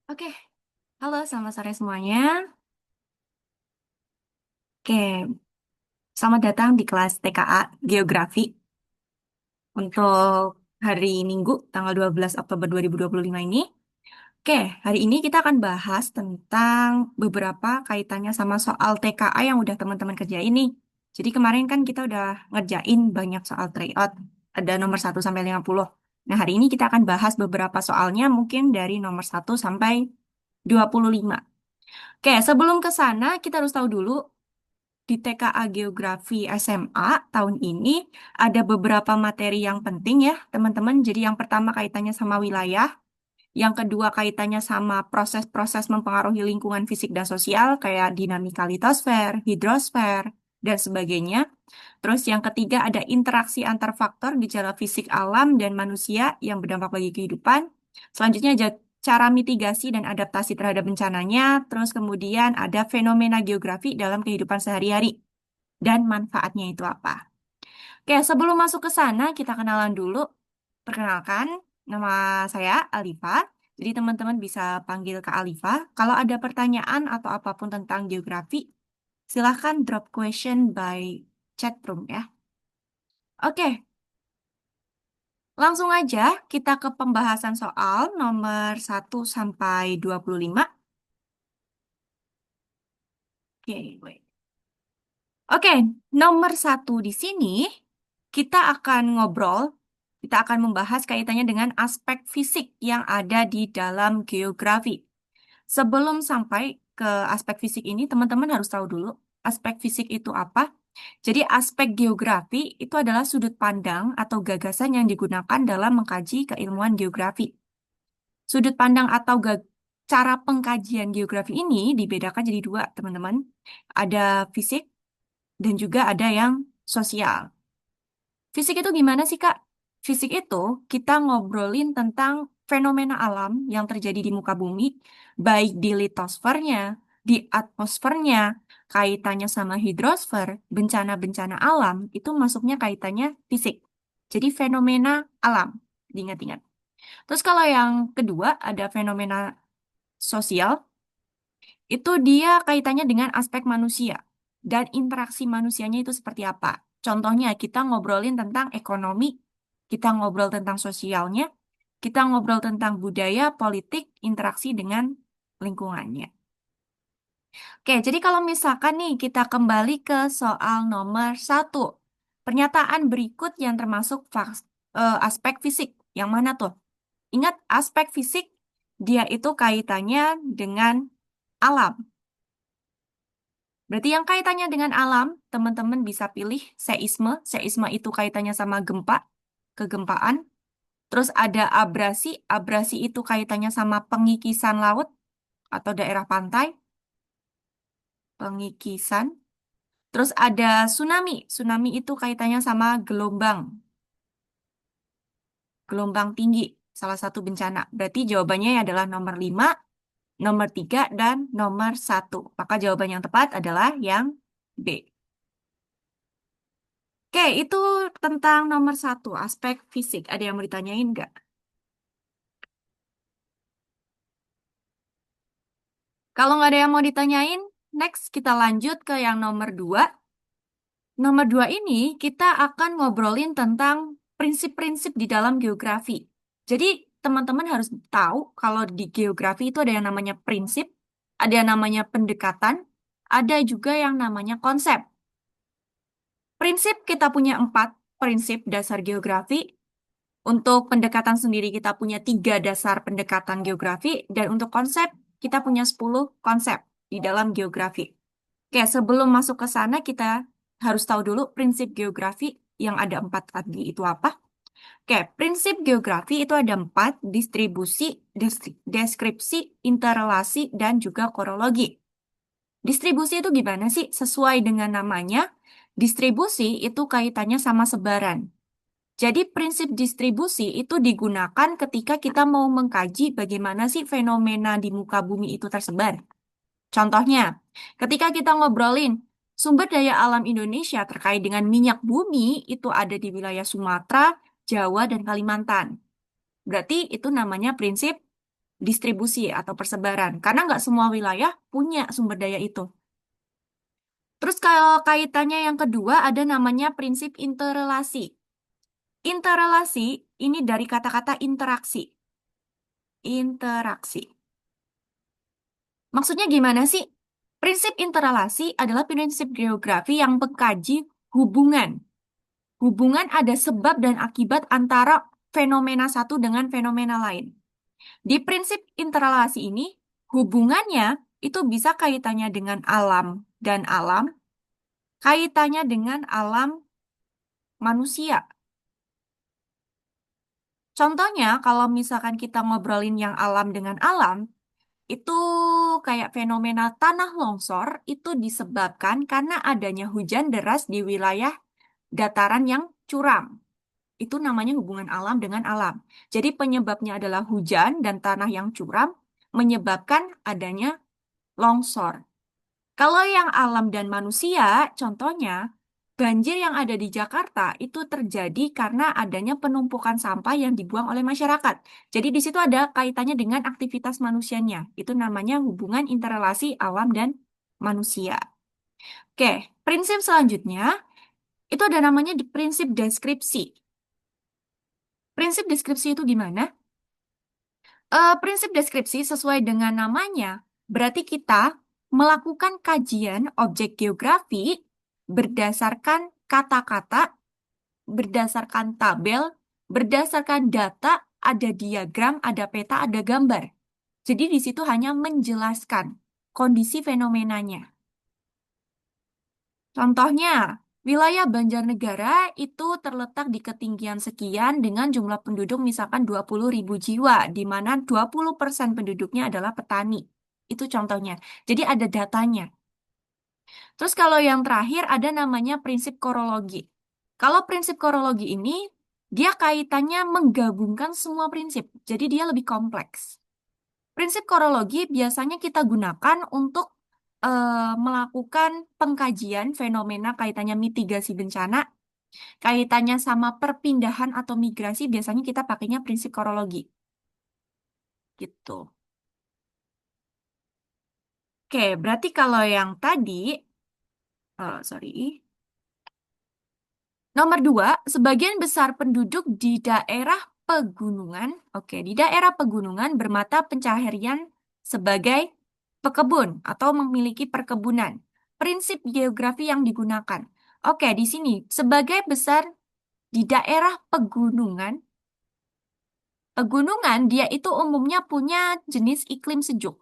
Oke, halo selamat sore semuanya. Oke, selamat datang di kelas TKA Geografi untuk hari Minggu tanggal 12 Oktober 2025 ini. Oke, hari ini kita akan bahas tentang beberapa kaitannya sama soal TKA yang udah teman-teman kerjain nih. Jadi kemarin kan kita udah ngerjain banyak soal tryout, ada nomor 1 sampai 50. Nah, hari ini kita akan bahas beberapa soalnya mungkin dari nomor 1 sampai 25. Oke, sebelum ke sana kita harus tahu dulu di TKA Geografi SMA tahun ini ada beberapa materi yang penting ya, teman-teman. Jadi yang pertama kaitannya sama wilayah, yang kedua kaitannya sama proses-proses mempengaruhi lingkungan fisik dan sosial kayak dinamika litosfer, hidrosfer, dan sebagainya. Terus yang ketiga ada interaksi antar faktor gejala fisik alam dan manusia yang berdampak bagi kehidupan. Selanjutnya ada cara mitigasi dan adaptasi terhadap bencananya. Terus kemudian ada fenomena geografi dalam kehidupan sehari-hari dan manfaatnya itu apa. Oke, sebelum masuk ke sana, kita kenalan dulu. Perkenalkan, nama saya Alifa. Jadi teman-teman bisa panggil ke Alifa. Kalau ada pertanyaan atau apapun tentang geografi, silahkan drop question by chat room ya. Oke, langsung aja kita ke pembahasan soal nomor 1 sampai 25. Oke, wait. Oke, nomor 1 di sini kita akan ngobrol, kita akan membahas kaitannya dengan aspek fisik yang ada di dalam geografi. Sebelum sampai ke aspek fisik ini, teman-teman harus tahu dulu aspek fisik itu apa. Jadi aspek geografi itu adalah sudut pandang atau gagasan yang digunakan dalam mengkaji keilmuan geografi. Sudut pandang atau cara pengkajian geografi ini dibedakan jadi dua, teman-teman. Ada fisik dan juga ada yang sosial. Fisik itu gimana sih, Kak? Fisik itu kita ngobrolin tentang fenomena alam yang terjadi di muka bumi, baik di litosfernya, di atmosfernya, kaitannya sama hidrosfer, bencana-bencana alam, itu masuknya kaitannya fisik. Jadi fenomena alam, diingat-ingat. Terus kalau yang kedua ada fenomena sosial, itu dia kaitannya dengan aspek manusia dan interaksi manusianya itu seperti apa. Contohnya kita ngobrolin tentang ekonomi, kita ngobrol tentang sosialnya, kita ngobrol tentang budaya, politik, interaksi dengan lingkungannya. Oke, jadi kalau misalkan nih kita kembali ke soal nomor 1. Pernyataan berikut yang termasuk aspek fisik. Yang mana tuh? Ingat aspek fisik, dia itu kaitannya dengan alam. Berarti yang kaitannya dengan alam, teman-teman bisa pilih seisme. Seisme itu kaitannya sama gempa, kegempaan. Terus ada abrasi. Abrasi itu kaitannya sama pengikisan laut atau daerah pantai, pengikisan. Terus ada tsunami. Tsunami itu kaitannya sama gelombang, gelombang tinggi, salah satu bencana. Berarti jawabannya adalah nomor 5, nomor 3, dan nomor 1. Maka jawaban yang tepat adalah yang B. Oke, itu tentang nomor 1, aspek fisik. Ada yang mau ditanyain nggak? Kalau nggak ada yang mau ditanyain, next kita lanjut ke yang nomor 2. Nomor 2 ini kita akan ngobrolin tentang prinsip-prinsip di dalam geografi. Jadi, teman-teman harus tahu kalau di geografi itu ada yang namanya prinsip, ada yang namanya pendekatan, ada juga yang namanya konsep. Prinsip kita punya 4 prinsip dasar geografi. Untuk pendekatan sendiri kita punya 3 dasar pendekatan geografi, dan untuk konsep kita punya 10 konsep di dalam geografi. Oke, sebelum masuk ke sana kita harus tahu dulu prinsip geografi yang ada 4 tadi itu apa. Oke, prinsip geografi itu ada 4, distribusi, deskripsi, interrelasi, dan juga korologi. Distribusi itu gimana sih? Sesuai dengan namanya, distribusi itu kaitannya sama sebaran. Jadi prinsip distribusi itu digunakan ketika kita mau mengkaji bagaimana sih fenomena di muka bumi itu tersebar. Contohnya, ketika kita ngobrolin sumber daya alam Indonesia terkait dengan minyak bumi itu ada di wilayah Sumatera, Jawa, dan Kalimantan. Berarti itu namanya prinsip distribusi atau persebaran. Karena nggak semua wilayah punya sumber daya itu. Terus kalau kaitannya yang kedua ada namanya prinsip interrelasi. Interrelasi ini dari kata-kata interaksi. Interaksi. Maksudnya gimana sih? Prinsip interrelasi adalah prinsip geografi yang mengkaji hubungan. Hubungan ada sebab dan akibat antara fenomena satu dengan fenomena lain. Di prinsip interrelasi ini, hubungannya itu bisa kaitannya dengan alam dan alam, kaitannya dengan alam manusia. Contohnya, kalau misalkan kita ngobrolin yang alam dengan alam, itu kayak fenomena tanah longsor itu disebabkan karena adanya hujan deras di wilayah dataran yang curam. Itu namanya hubungan alam dengan alam. Jadi penyebabnya adalah hujan dan tanah yang curam menyebabkan adanya longsor. Kalau yang alam dan manusia, contohnya banjir yang ada di Jakarta itu terjadi karena adanya penumpukan sampah yang dibuang oleh masyarakat. Jadi di situ ada kaitannya dengan aktivitas manusianya. Itu namanya hubungan interrelasi alam dan manusia. Oke, prinsip selanjutnya itu ada namanya di prinsip deskripsi. Prinsip deskripsi itu gimana? Prinsip deskripsi sesuai dengan namanya, berarti kita melakukan kajian objek geografi berdasarkan kata-kata, berdasarkan tabel, berdasarkan data, ada diagram, ada peta, ada gambar. Jadi di situ hanya menjelaskan kondisi fenomenanya. Contohnya, wilayah Banjarnegara itu terletak di ketinggian sekian dengan jumlah penduduk misalkan 20.000 jiwa, di mana 20% penduduknya adalah petani. Itu contohnya. Jadi ada datanya. Terus kalau yang terakhir ada namanya prinsip korologi. Kalau prinsip korologi ini, dia kaitannya menggabungkan semua prinsip. Jadi dia lebih kompleks. Prinsip korologi biasanya kita gunakan untuk melakukan pengkajian fenomena kaitannya mitigasi bencana, kaitannya sama perpindahan atau migrasi, biasanya kita pakainya prinsip korologi. Gitu. Oke, berarti kalau yang tadi, sorry. Nomor dua, sebagian besar penduduk di daerah pegunungan, oke, di daerah pegunungan bermata pencaharian sebagai pekebun atau memiliki perkebunan. Prinsip geografi yang digunakan. Oke, di sini sebagai besar di daerah pegunungan, pegunungan dia itu umumnya punya jenis iklim sejuk.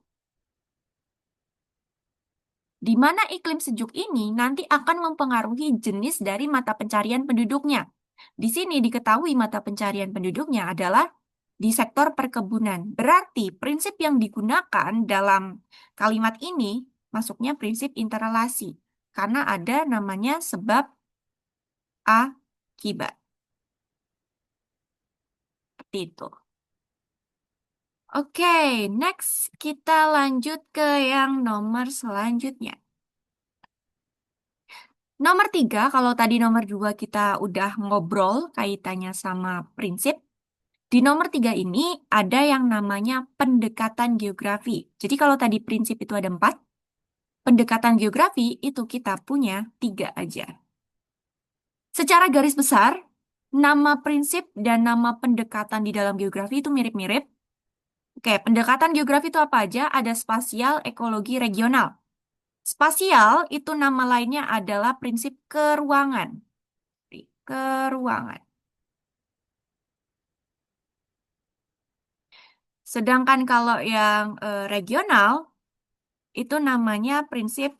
Di mana iklim sejuk ini nanti akan mempengaruhi jenis dari mata pencarian penduduknya. Di sini diketahui mata pencarian penduduknya adalah di sektor perkebunan. Berarti prinsip yang digunakan dalam kalimat ini masuknya prinsip interrelasi. Karena ada namanya sebab akibat. Seperti itu. Oke, next kita lanjut ke yang nomor selanjutnya. Nomor tiga, kalau tadi nomor dua kita udah ngobrol kaitannya sama prinsip. Di nomor tiga ini ada yang namanya pendekatan geografi. Jadi kalau tadi prinsip itu ada empat, pendekatan geografi itu kita punya tiga aja. Secara garis besar, nama prinsip dan nama pendekatan di dalam geografi itu mirip-mirip. Oke, pendekatan geografi itu apa aja? Ada spasial, ekologi, regional. Spasial itu nama lainnya adalah prinsip keruangan. Keruangan. Sedangkan kalau yang regional itu namanya prinsip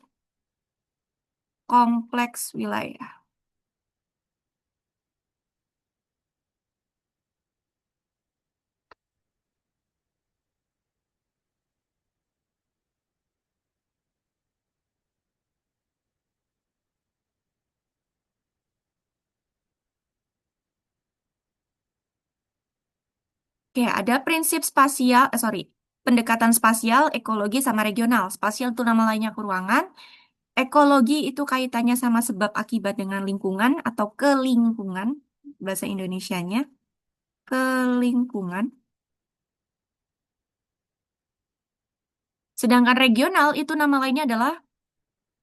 kompleks wilayah. Oke, ada prinsip spasial, pendekatan spasial, ekologi, sama regional. Spasial itu nama lainnya keruangan. Ekologi itu kaitannya sama sebab akibat dengan lingkungan atau kelingkungan, bahasa Indonesianya, kelingkungan. Sedangkan regional itu nama lainnya adalah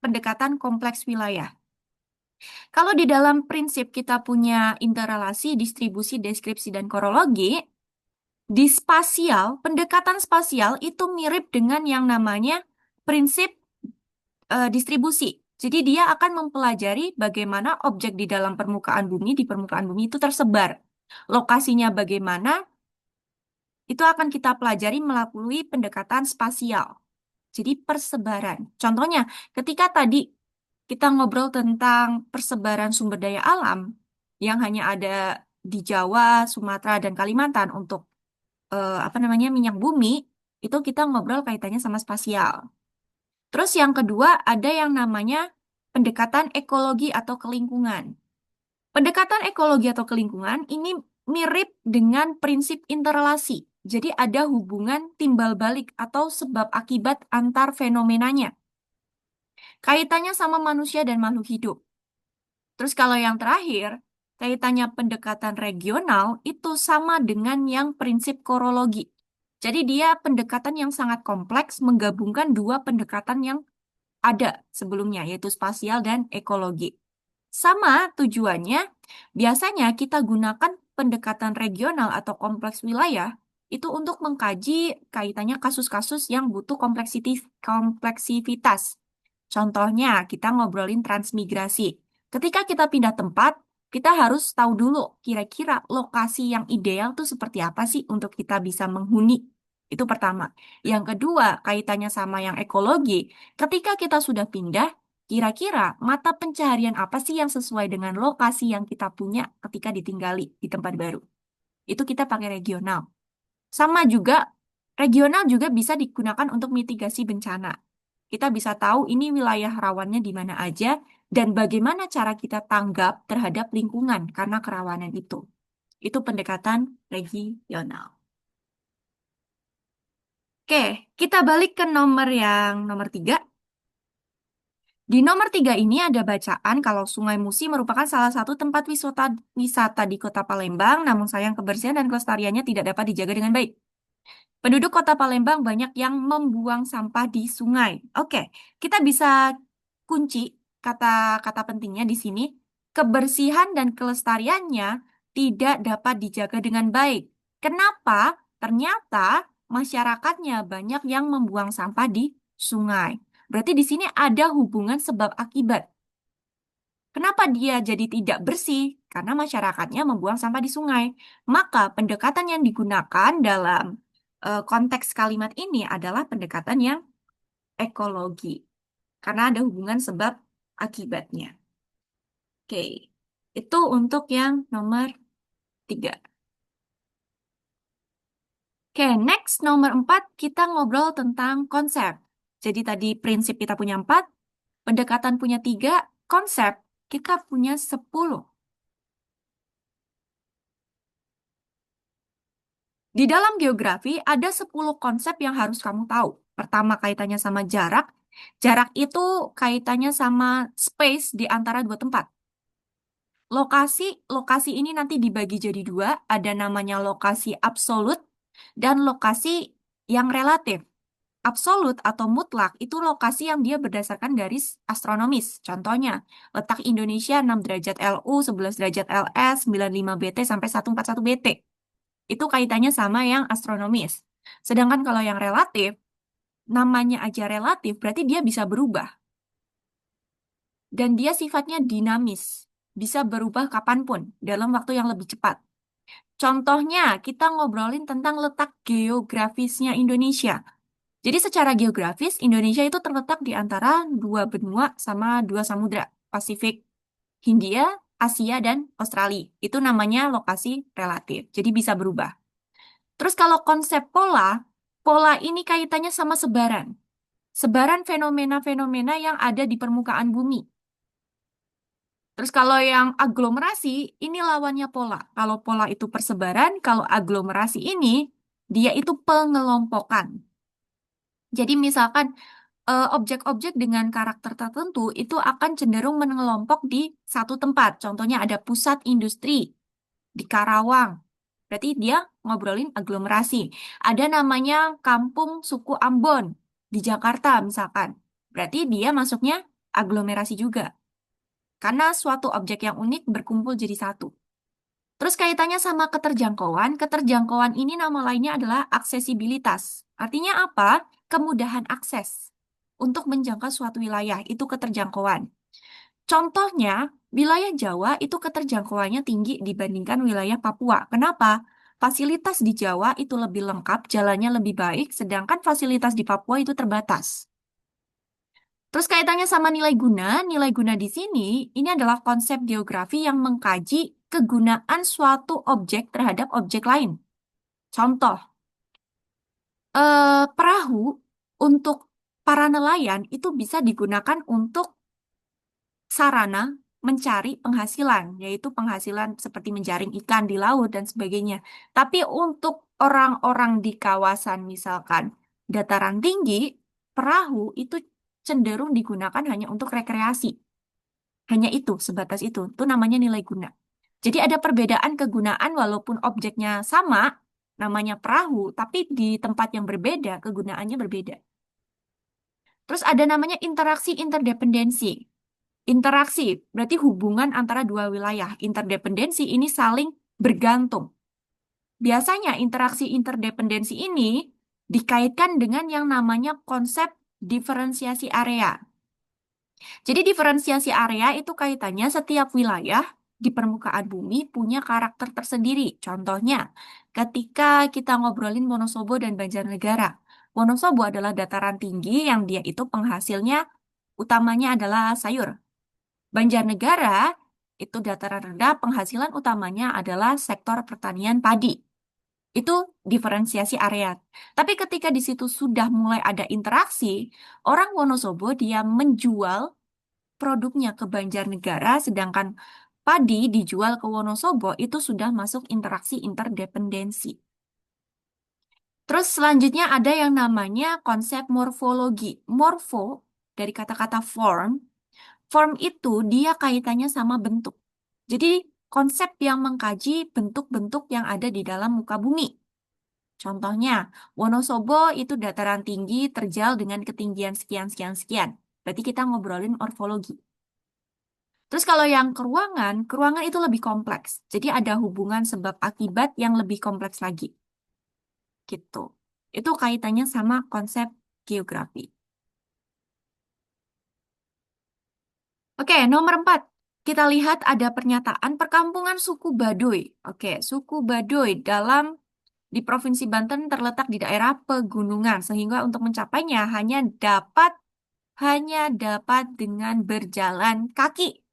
pendekatan kompleks wilayah. Kalau di dalam prinsip kita punya interrelasi, distribusi, deskripsi, dan korologi, di spasial, pendekatan spasial itu mirip dengan yang namanya prinsip distribusi. Jadi dia akan mempelajari bagaimana objek di dalam permukaan bumi, di permukaan bumi itu tersebar. Lokasinya bagaimana, itu akan kita pelajari melalui pendekatan spasial. Jadi persebaran. Contohnya, ketika tadi kita ngobrol tentang persebaran sumber daya alam yang hanya ada di Jawa, Sumatera, dan Kalimantan untuk apa namanya minyak bumi, itu kita ngobrol kaitannya sama spasial. Terus yang kedua ada yang namanya pendekatan ekologi atau kelingkungan. Pendekatan ekologi atau kelingkungan ini mirip dengan prinsip interrelasi. Jadi ada hubungan timbal balik atau sebab akibat antar fenomenanya. Kaitannya sama manusia dan makhluk hidup. Terus kalau yang terakhir, kaitannya pendekatan regional itu sama dengan yang prinsip korologi. Jadi dia pendekatan yang sangat kompleks menggabungkan dua pendekatan yang ada sebelumnya, yaitu spasial dan ekologi. Sama tujuannya, biasanya kita gunakan pendekatan regional atau kompleks wilayah itu untuk mengkaji kaitannya kasus-kasus yang butuh kompleksivitas. Contohnya, kita ngobrolin transmigrasi. Ketika kita pindah tempat, kita harus tahu dulu kira-kira lokasi yang ideal tuh seperti apa sih untuk kita bisa menghuni. Itu pertama. Yang kedua, kaitannya sama yang ekologi. Ketika kita sudah pindah, kira-kira mata pencaharian apa sih yang sesuai dengan lokasi yang kita punya ketika ditinggali di tempat baru? Itu kita pakai regional. Sama juga, regional juga bisa digunakan untuk mitigasi bencana. Kita bisa tahu ini wilayah rawannya di mana aja dan bagaimana cara kita tanggap terhadap lingkungan karena kerawanan itu. Itu pendekatan regional. Oke, kita balik ke nomor yang nomor 3. Di nomor 3 ini ada bacaan kalau Sungai Musi merupakan salah satu tempat wisata di Kota Palembang, namun sayang kebersihan dan kelestariannya tidak dapat dijaga dengan baik. Penduduk Kota Palembang banyak yang membuang sampah di sungai. Oke, kita bisa kunci kata-kata pentingnya di sini. Kebersihan dan kelestariannya tidak dapat dijaga dengan baik. Kenapa? Ternyata masyarakatnya banyak yang membuang sampah di sungai. Berarti di sini ada hubungan sebab akibat. Kenapa dia jadi tidak bersih? Karena masyarakatnya membuang sampah di sungai. Maka pendekatan yang digunakan dalam konteks kalimat ini adalah pendekatan yang ekologi. Karena ada hubungan sebab akibatnya. Oke, itu untuk yang nomor 3. Oke, next nomor 4 kita ngobrol tentang konsep. Jadi tadi prinsip kita punya 4, pendekatan punya 3, konsep kita punya 10. Di dalam geografi ada 10 konsep yang harus kamu tahu. Pertama kaitannya sama jarak. Jarak itu kaitannya sama space di antara dua tempat. Lokasi, lokasi ini nanti dibagi jadi dua. Ada namanya lokasi absolut dan lokasi yang relatif. Absolut atau mutlak itu lokasi yang dia berdasarkan garis astronomis. Contohnya, letak Indonesia 6 derajat LU, 11 derajat LS, 95 BT sampai 141 BT. Itu kaitannya sama yang astronomis. Sedangkan kalau yang relatif, namanya aja relatif, berarti dia bisa berubah. Dan dia sifatnya dinamis. Bisa berubah kapanpun, dalam waktu yang lebih cepat. Contohnya, kita ngobrolin tentang letak geografisnya Indonesia. Jadi secara geografis, Indonesia itu terletak di antara dua benua sama dua samudra, Pasifik, Hindia, Asia, dan Australia. Itu namanya lokasi relatif, jadi bisa berubah. Terus kalau konsep pola, pola ini kaitannya sama sebaran. Sebaran fenomena-fenomena yang ada di permukaan bumi. Terus kalau yang aglomerasi, ini lawannya pola. Kalau pola itu persebaran, kalau aglomerasi ini, dia itu pengelompokan. Jadi misalkan objek-objek dengan karakter tertentu itu akan cenderung mengelompok di satu tempat. Contohnya ada pusat industri di Karawang. Berarti dia ngobrolin aglomerasi. Ada namanya kampung suku Ambon di Jakarta misalkan. Berarti dia masuknya aglomerasi juga. Karena suatu objek yang unik berkumpul jadi satu. Terus kaitannya sama keterjangkauan. Keterjangkauan ini nama lainnya adalah aksesibilitas. Artinya apa? Kemudahan akses untuk menjangkau suatu wilayah. Itu keterjangkauan. Contohnya, wilayah Jawa itu keterjangkauannya tinggi dibandingkan wilayah Papua. Kenapa? Fasilitas di Jawa itu lebih lengkap, jalannya lebih baik, sedangkan fasilitas di Papua itu terbatas. Terus kaitannya sama nilai guna di sini, ini adalah konsep geografi yang mengkaji kegunaan suatu objek terhadap objek lain. Contoh, perahu untuk para nelayan itu bisa digunakan untuk sarana mencari penghasilan, yaitu penghasilan seperti menjaring ikan di laut dan sebagainya. Tapi untuk orang-orang di kawasan misalkan dataran tinggi, perahu itu cenderung digunakan hanya untuk rekreasi. Hanya itu, sebatas itu. Itu namanya nilai guna. Jadi ada perbedaan kegunaan walaupun objeknya sama, namanya perahu, tapi di tempat yang berbeda, kegunaannya berbeda. Terus ada namanya interaksi interdependensi. Interaksi berarti hubungan antara dua wilayah. Interdependensi ini saling bergantung. Biasanya interaksi interdependensi ini dikaitkan dengan yang namanya konsep diferensiasi area. Jadi diferensiasi area itu kaitannya setiap wilayah di permukaan bumi punya karakter tersendiri. Contohnya, ketika kita ngobrolin Wonosobo dan Banjarnegara. Wonosobo adalah dataran tinggi yang dia itu penghasilnya utamanya adalah sayur. Banjarnegara itu dataran rendah, penghasilan utamanya adalah sektor pertanian padi. Itu diferensiasi area. Tapi ketika di situ sudah mulai ada interaksi, orang Wonosobo dia menjual produknya ke Banjarnegara, sedangkan padi dijual ke Wonosobo, itu sudah masuk interaksi interdependensi. Terus selanjutnya ada yang namanya konsep morfologi. Morfo dari kata-kata form. Form itu dia kaitannya sama bentuk. Jadi konsep yang mengkaji bentuk-bentuk yang ada di dalam muka bumi. Contohnya, Wonosobo itu dataran tinggi terjal dengan ketinggian sekian-sekian-sekian. Berarti kita ngobrolin morfologi. Terus kalau yang keruangan itu lebih kompleks. Jadi ada hubungan sebab akibat yang lebih kompleks lagi. Gitu. Itu kaitannya sama konsep geografi. Oke, nomor 4. Kita lihat ada pernyataan perkampungan suku Baduy. Oke, suku Baduy di Provinsi Banten terletak di daerah pegunungan sehingga untuk mencapainya hanya dapat dengan berjalan kaki.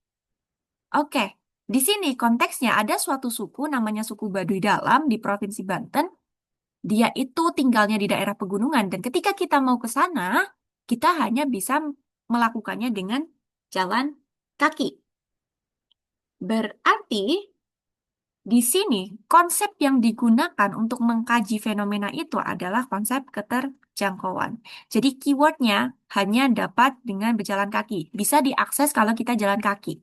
Oke, di sini konteksnya ada suatu suku namanya suku Baduy Dalam di Provinsi Banten. Dia itu tinggalnya di daerah pegunungan dan ketika kita mau ke sana, kita hanya bisa melakukannya dengan jalan kaki. Berarti di sini konsep yang digunakan untuk mengkaji fenomena itu adalah konsep keterjangkauan. Jadi keywordnya hanya dapat dengan berjalan kaki. Bisa diakses kalau kita jalan kaki.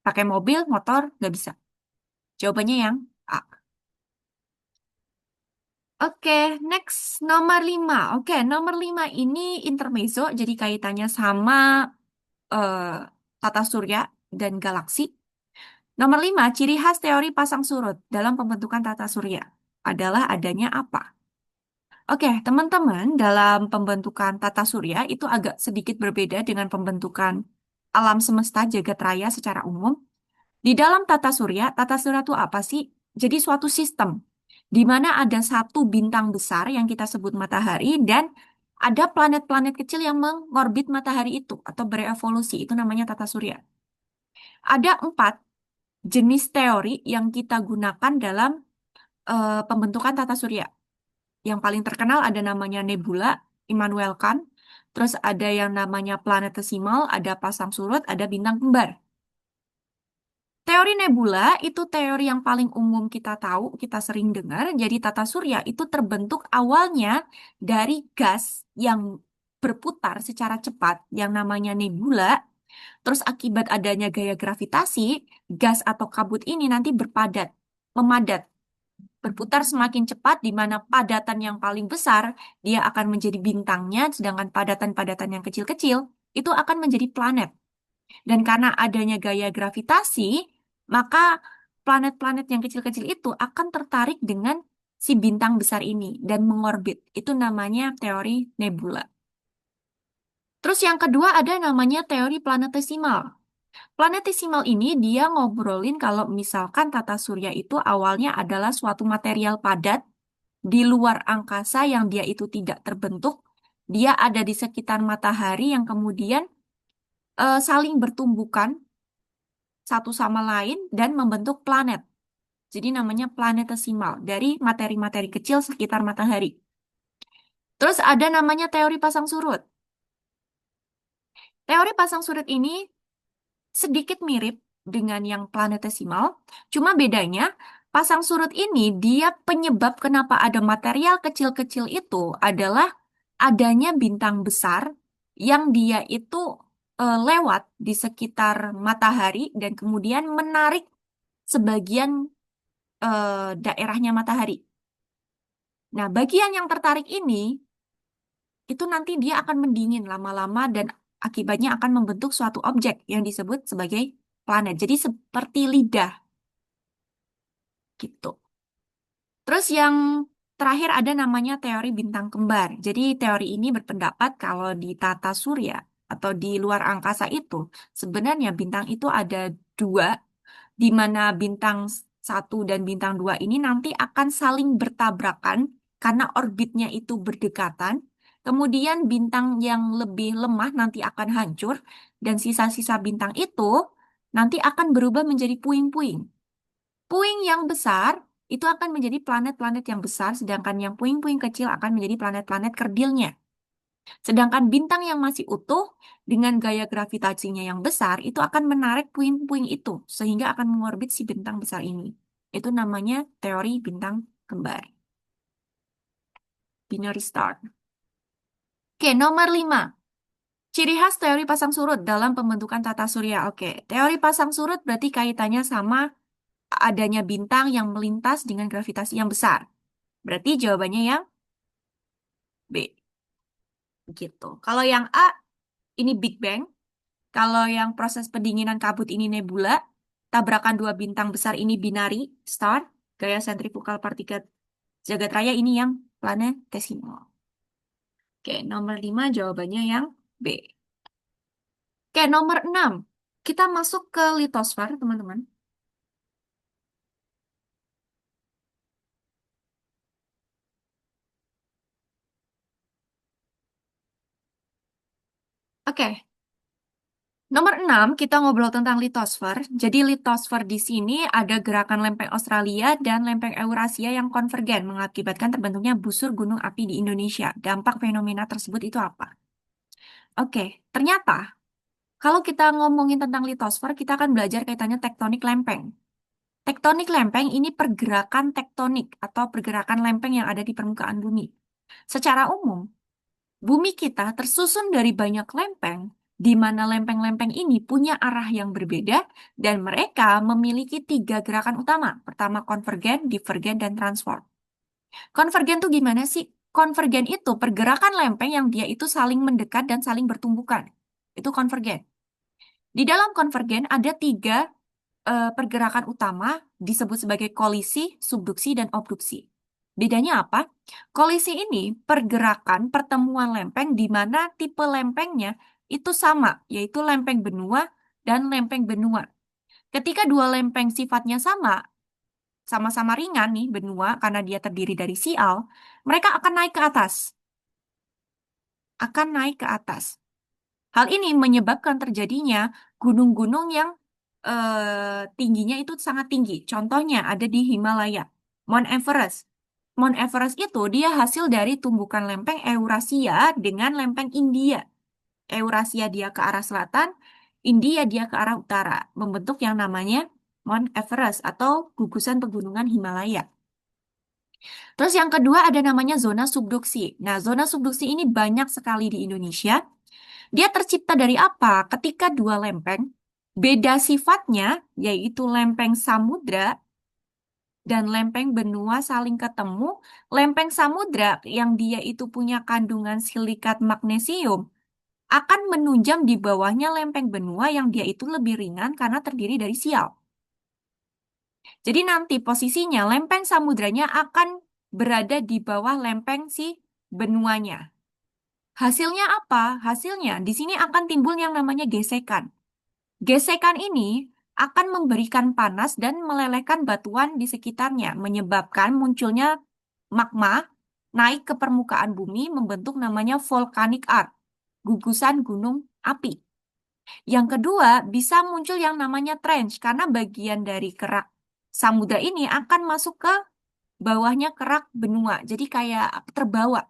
Pakai mobil, motor, nggak bisa. Jawabannya yang A. Oke, next nomor 5. Oke, nomor 5 ini intermezzo, jadi kaitannya sama eh, tata surya dan galaksi. Nomor 5, ciri khas teori pasang surut dalam pembentukan tata surya adalah adanya apa? Oke, teman-teman, dalam pembentukan tata surya itu agak sedikit berbeda dengan pembentukan alam semesta jagat raya secara umum. Di dalam tata surya itu apa sih? Jadi suatu sistem di mana ada satu bintang besar yang kita sebut matahari dan ada planet-planet kecil yang mengorbit matahari itu atau berevolusi. Itu namanya tata surya. Ada 4 jenis teori yang kita gunakan dalam pembentukan tata surya. Yang paling terkenal ada namanya nebula, Immanuel Kant. Terus ada yang namanya planetesimal, ada pasang surut, ada bintang kembar. Teori nebula itu teori yang paling umum kita tahu, kita sering dengar. Jadi tata surya itu terbentuk awalnya dari gas yang berputar secara cepat yang namanya nebula. Terus akibat adanya gaya gravitasi, gas atau kabut ini nanti memadat. berputar semakin cepat, di mana padatan yang paling besar dia akan menjadi bintangnya, sedangkan padatan-padatan yang kecil-kecil itu akan menjadi planet. Dan karena adanya gaya gravitasi, maka planet-planet yang kecil-kecil itu akan tertarik dengan si bintang besar ini dan mengorbit. Itu namanya teori nebula. Terus yang kedua ada namanya teori planetesimal. Planetesimal ini dia ngobrolin kalau misalkan tata surya itu awalnya adalah suatu material padat di luar angkasa yang dia itu tidak terbentuk. Dia ada di sekitar matahari yang kemudian saling bertumbukan satu sama lain dan membentuk planet. Jadi namanya planetesimal dari materi-materi kecil sekitar matahari. Terus ada namanya teori pasang surut. Teori pasang surut ini sedikit mirip dengan yang planetesimal, cuma bedanya pasang surut ini dia penyebab kenapa ada material kecil-kecil itu adalah adanya bintang besar yang dia itu lewat di sekitar matahari dan kemudian menarik sebagian daerahnya matahari. Nah, bagian yang tertarik ini itu nanti dia akan mendingin lama-lama dan akibatnya akan membentuk suatu objek yang disebut sebagai planet. Jadi seperti lidah gitu. Terus yang terakhir ada namanya teori bintang kembar. Jadi teori ini berpendapat kalau di tata surya atau di luar angkasa itu sebenarnya bintang itu ada dua, di mana bintang satu dan bintang dua ini nanti akan saling bertabrakan karena orbitnya itu berdekatan. Kemudian bintang yang lebih lemah nanti akan hancur dan sisa-sisa bintang itu nanti akan berubah menjadi puing-puing. Puing yang besar itu akan menjadi planet-planet yang besar, sedangkan yang puing-puing kecil akan menjadi planet-planet kerdilnya. Sedangkan bintang yang masih utuh dengan gaya gravitasinya yang besar itu akan menarik puing-puing itu sehingga akan mengorbit si bintang besar ini. Itu namanya teori bintang kembar. Binary star. Oke, nomor 5. Ciri khas teori pasang surut dalam pembentukan tata surya. Oke, teori pasang surut berarti kaitannya sama adanya bintang yang melintas dengan gravitasi yang besar. Berarti jawabannya yang B. Gitu. Kalau yang A, ini Big Bang. Kalau yang proses pendinginan kabut ini nebula, tabrakan dua bintang besar ini binary star, gaya sentrifugal partikel jagat raya ini yang planetesimal. Oke, nomor 5 jawabannya yang B. Oke, nomor 6. Kita masuk ke litosfer, teman-teman. Oke, nomor 6 kita ngobrol tentang litosfer. Jadi litosfer di sini ada gerakan lempeng Australia dan lempeng Eurasia yang konvergen mengakibatkan terbentuknya busur gunung api di Indonesia. Dampak fenomena tersebut itu apa? Oke, ternyata kalau kita ngomongin tentang litosfer, kita akan belajar kaitannya tektonik lempeng. Tektonik lempeng ini pergerakan tektonik atau pergerakan lempeng yang ada di permukaan bumi. Secara umum, bumi kita tersusun dari banyak lempeng, di mana lempeng-lempeng ini punya arah yang berbeda, dan mereka memiliki tiga gerakan utama. Pertama, konvergen, divergen, dan transform. Konvergen tuh gimana sih? Konvergen itu pergerakan lempeng yang dia itu saling mendekat dan saling bertumbukan. Itu konvergen. Di dalam konvergen ada tiga pergerakan utama disebut sebagai kolisi, subduksi, dan obduksi. Bedanya apa? Kolisi ini pergerakan pertemuan lempeng di mana tipe lempengnya itu sama, yaitu lempeng benua dan lempeng benua. Ketika dua lempeng sifatnya sama, sama-sama ringan nih benua karena dia terdiri dari sial, mereka akan naik ke atas. Akan naik ke atas. Hal ini menyebabkan terjadinya gunung-gunung yang tingginya itu sangat tinggi. Contohnya ada di Himalaya, Mount Everest. Mount Everest itu dia hasil dari tumbukan lempeng Eurasia dengan lempeng India. Eurasia dia ke arah selatan, India dia ke arah utara, membentuk yang namanya Mount Everest atau gugusan pegunungan Himalaya. Terus yang kedua ada namanya zona subduksi. Nah, zona subduksi ini banyak sekali di Indonesia. Dia tercipta dari apa? Ketika dua lempeng beda sifatnya, yaitu lempeng samudra dan lempeng benua saling ketemu, lempeng samudra yang dia itu punya kandungan silikat magnesium akan menunjam di bawahnya lempeng benua yang dia itu lebih ringan karena terdiri dari sial. Jadi nanti posisinya lempeng samudranya akan berada di bawah lempeng si benuanya. Hasilnya apa? Hasilnya di sini akan timbul yang namanya gesekan. Gesekan ini akan memberikan panas dan melelehkan batuan di sekitarnya, menyebabkan munculnya magma naik ke permukaan bumi membentuk namanya volcanic arc, gugusan gunung api. Yang kedua, bisa muncul yang namanya trench karena bagian dari kerak samudra ini akan masuk ke bawahnya kerak benua. Jadi kayak terbawa.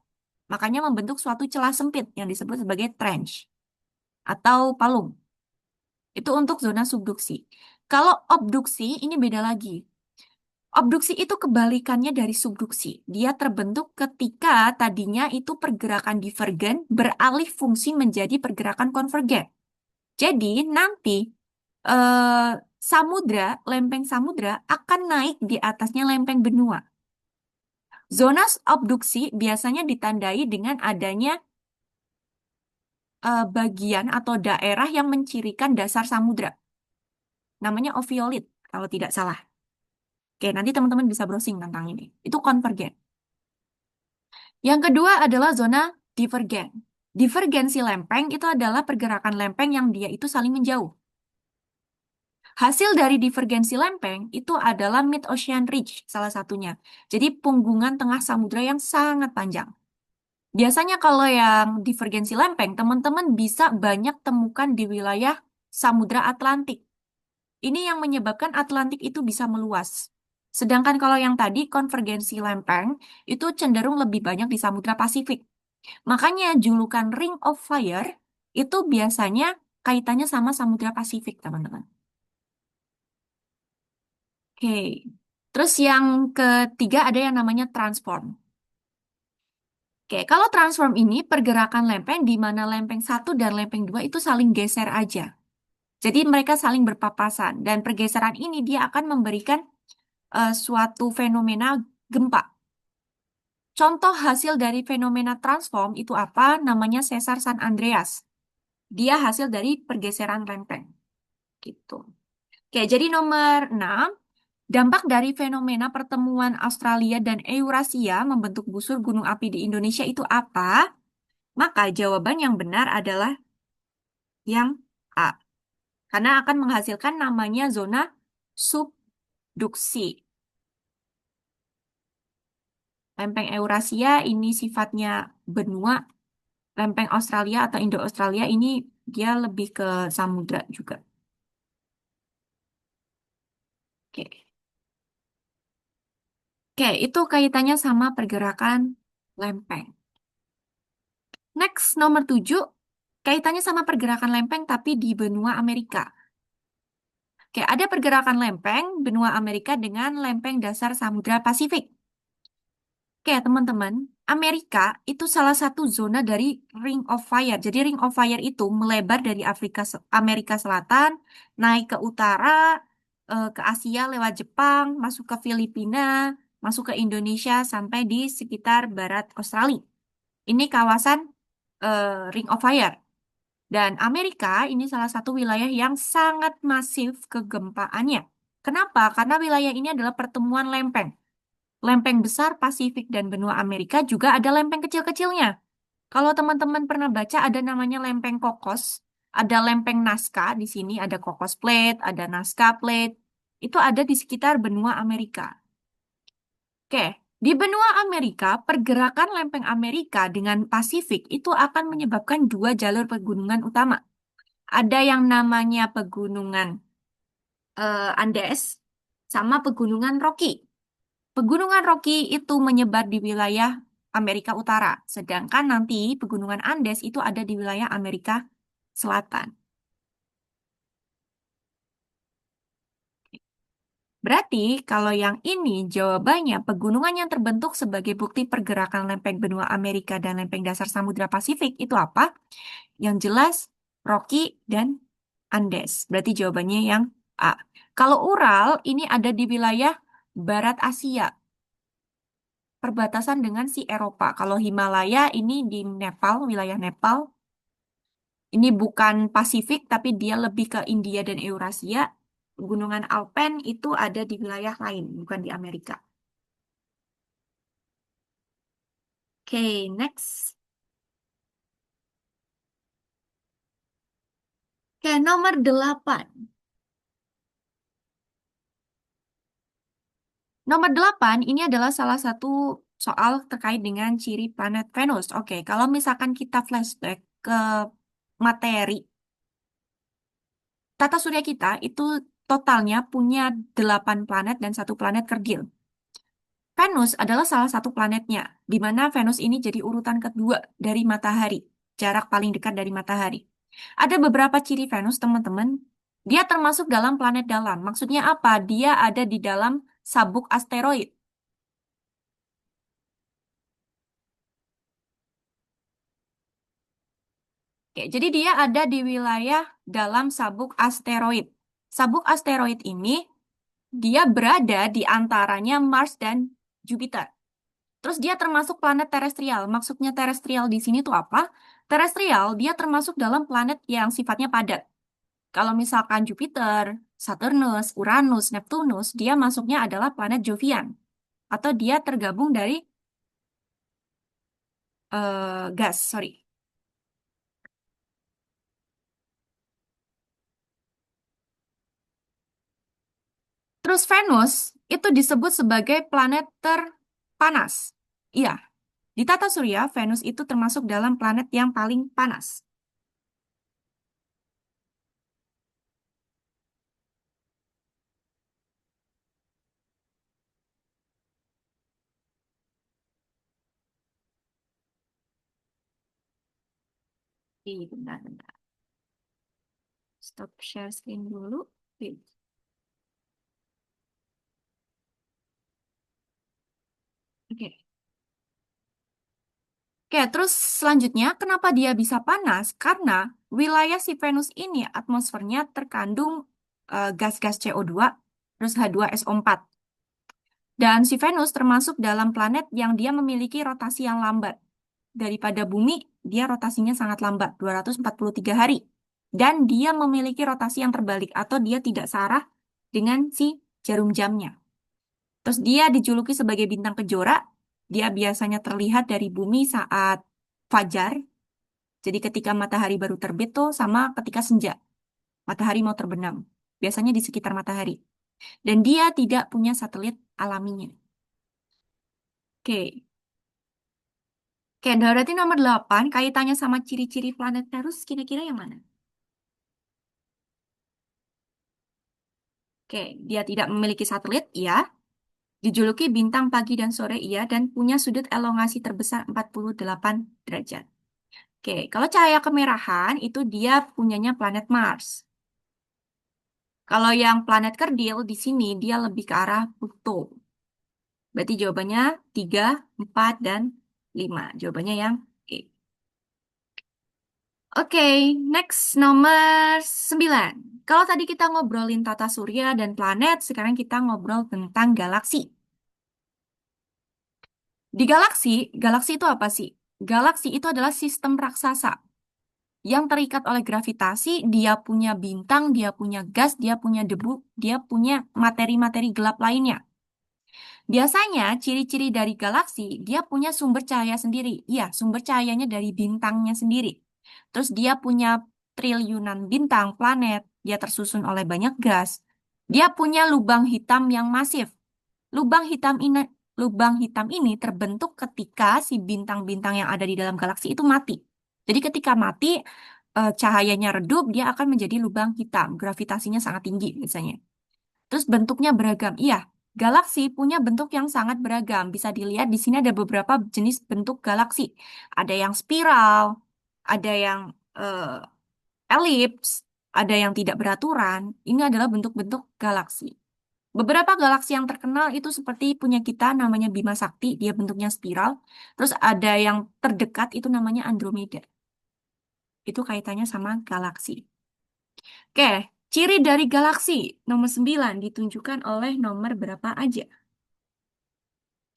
Makanya membentuk suatu celah sempit yang disebut sebagai trench atau palung. Itu untuk zona subduksi. Kalau obduksi ini beda lagi. Obduksi itu kebalikannya dari subduksi. Dia terbentuk ketika tadinya itu pergerakan divergen beralih fungsi menjadi pergerakan konvergen. Jadi nanti eh, samudra, lempeng samudra akan naik di atasnya lempeng benua. Zona obduksi biasanya ditandai dengan adanya bagian atau daerah yang mencirikan dasar samudra. Namanya oviolit, kalau tidak salah. Oke, nanti teman-teman bisa browsing tentang ini. Itu konvergen. Yang kedua adalah zona divergen. Divergensi lempeng itu adalah pergerakan lempeng yang dia itu saling menjauh. Hasil dari divergensi lempeng itu adalah mid-ocean ridge salah satunya. Jadi punggungan tengah samudra yang sangat panjang. Biasanya kalau yang divergensi lempeng, teman-teman bisa banyak temukan di wilayah Samudra Atlantik. Ini yang menyebabkan Atlantik itu bisa meluas. Sedangkan kalau yang tadi konvergensi lempeng itu cenderung lebih banyak di Samudra Pasifik. Makanya julukan Ring of Fire itu biasanya kaitannya sama Samudra Pasifik, teman-teman. Oke. Terus yang ketiga ada yang namanya transform. Oke, kalau transform ini pergerakan lempeng di mana lempeng satu dan lempeng dua itu saling geser aja. Jadi mereka saling berpapasan dan pergeseran ini dia akan memberikan suatu fenomena gempa. Contoh hasil dari fenomena transform itu apa? Namanya sesar San Andreas. Dia hasil dari pergeseran lempeng. Gitu. Oke, jadi nomor 6, dampak dari fenomena pertemuan Australia dan Eurasia membentuk busur gunung api di Indonesia itu apa? Maka jawaban yang benar adalah yang A. Karena akan menghasilkan namanya zona subduksi. Lempeng Eurasia ini sifatnya benua, lempeng Australia atau Indo-Australia ini dia lebih ke samudra juga. Oke. Oke, itu kaitannya sama pergerakan lempeng. Next, nomor 7, kaitannya sama pergerakan lempeng tapi di benua Amerika. Oke, ada pergerakan lempeng benua Amerika dengan lempeng dasar Samudra Pasifik. Oke, teman-teman, Amerika itu salah satu zona dari Ring of Fire. Jadi Ring of Fire itu melebar dari Amerika Selatan, naik ke utara, ke Asia lewat Jepang, masuk ke Filipina, masuk ke Indonesia sampai di sekitar barat Australia. Ini kawasan Ring of Fire. Dan Amerika ini salah satu wilayah yang sangat masif kegempaannya. Kenapa? Karena wilayah ini adalah pertemuan lempeng. Lempeng besar Pasifik dan benua Amerika juga ada lempeng kecil-kecilnya. Kalau teman-teman pernah baca ada namanya lempeng Cocos, ada lempeng Nazca di sini, ada Cocos Plate, ada Nazca Plate. Itu ada di sekitar benua Amerika. Oke, di benua Amerika, pergerakan lempeng Amerika dengan Pasifik itu akan menyebabkan dua jalur pegunungan utama. Ada yang namanya pegunungan Andes sama pegunungan Rocky. Pegunungan Rocky itu menyebar di wilayah Amerika Utara, sedangkan nanti pegunungan Andes itu ada di wilayah Amerika Selatan. Berarti kalau yang ini jawabannya pegunungan yang terbentuk sebagai bukti pergerakan lempeng benua Amerika dan lempeng dasar Samudra Pasifik itu apa? Yang jelas Rocky dan Andes. Berarti jawabannya yang A. Kalau Ural ini ada di wilayah barat Asia, perbatasan dengan si Eropa. Kalau Himalaya ini di Nepal, wilayah Nepal. Ini bukan Pasifik, tapi dia lebih ke India dan Eurasia. Gunungan Alpen itu ada di wilayah lain, bukan di Amerika. Oke, next. Oke, nomor 8. Nomor 8 ini adalah salah satu soal terkait dengan ciri planet Venus. Oke, kalau misalkan kita flashback ke materi, tata surya kita itu totalnya punya 8 planet dan satu planet kerdil. Venus adalah salah satu planetnya, di mana Venus ini jadi urutan kedua dari matahari, jarak paling dekat dari matahari. Ada beberapa ciri Venus, teman-teman. Dia termasuk dalam planet dalam. Maksudnya apa? Dia ada di dalam sabuk asteroid. Oke, jadi dia ada di wilayah dalam sabuk asteroid. Sabuk asteroid ini dia berada di antaranya Mars dan Jupiter. Terus dia termasuk planet terestrial. Maksudnya terestrial di sini tuh apa? Terestrial dia termasuk dalam planet yang sifatnya padat. Kalau misalkan Jupiter, Saturnus, Uranus, Neptunus, dia masuknya adalah planet Jovian. Atau dia tergabung dari gas, sorry. Terus Venus itu disebut sebagai planet terpanas. Iya, di tata surya, Venus itu termasuk dalam planet yang paling panas. Ih, bentar. Stop share screen dulu. Wait. Oke. Oke, terus selanjutnya, kenapa dia bisa panas? Karena wilayah si Venus ini atmosfernya terkandung gas-gas CO2, terus H2SO4. Dan si Venus termasuk dalam planet yang dia memiliki rotasi yang lambat. Daripada bumi, dia rotasinya sangat lambat, 243 hari. Dan dia memiliki rotasi yang terbalik atau dia tidak searah dengan si jarum jamnya. Terus dia dijuluki sebagai bintang kejora. Dia biasanya terlihat dari bumi saat fajar. Jadi ketika matahari baru terbit tuh sama ketika senja. Matahari mau terbenam. Biasanya di sekitar matahari. Dan dia tidak punya satelit alaminya. Oke. Oke, berarti nomor 8 kaitannya sama ciri-ciri planet Venus kira-kira yang mana? Oke, dia tidak memiliki satelit, iya. Dijuluki bintang pagi dan sore, iya. Dan punya sudut elongasi terbesar 48 derajat. Oke, kalau cahaya kemerahan itu dia punyanya planet Mars. Kalau yang planet kerdil di sini dia lebih ke arah Pluto. Berarti jawabannya 3, 4, dan 5. Jawabannya yang E. Oke, next nomor 9. Kalau tadi kita ngobrolin tata surya dan planet, sekarang kita ngobrol tentang galaksi. Di galaksi itu apa sih? Galaksi itu adalah sistem raksasa yang terikat oleh gravitasi, dia punya bintang, dia punya gas, dia punya debu, dia punya materi-materi gelap lainnya. Biasanya ciri-ciri dari galaksi, dia punya sumber cahaya sendiri. Iya, sumber cahayanya dari bintangnya sendiri. Terus dia punya triliunan bintang, planet, dia tersusun oleh banyak gas. Dia punya lubang hitam yang masif. Lubang hitam ini, lubang hitam ini terbentuk ketika si bintang-bintang yang ada di dalam galaksi itu mati. Jadi ketika mati, cahayanya redup, dia akan menjadi lubang hitam. Gravitasinya sangat tinggi biasanya. Terus bentuknya beragam. Iya, galaksi punya bentuk yang sangat beragam. Bisa dilihat di sini ada beberapa jenis bentuk galaksi. Ada yang spiral, ada yang elips, ada yang tidak beraturan. Ini adalah bentuk-bentuk galaksi. Beberapa galaksi yang terkenal itu seperti punya kita namanya Bima Sakti, dia bentuknya spiral. Terus ada yang terdekat itu namanya Andromeda. Itu kaitannya sama galaksi. Oke, ciri dari galaksi nomor 9 ditunjukkan oleh nomor berapa aja?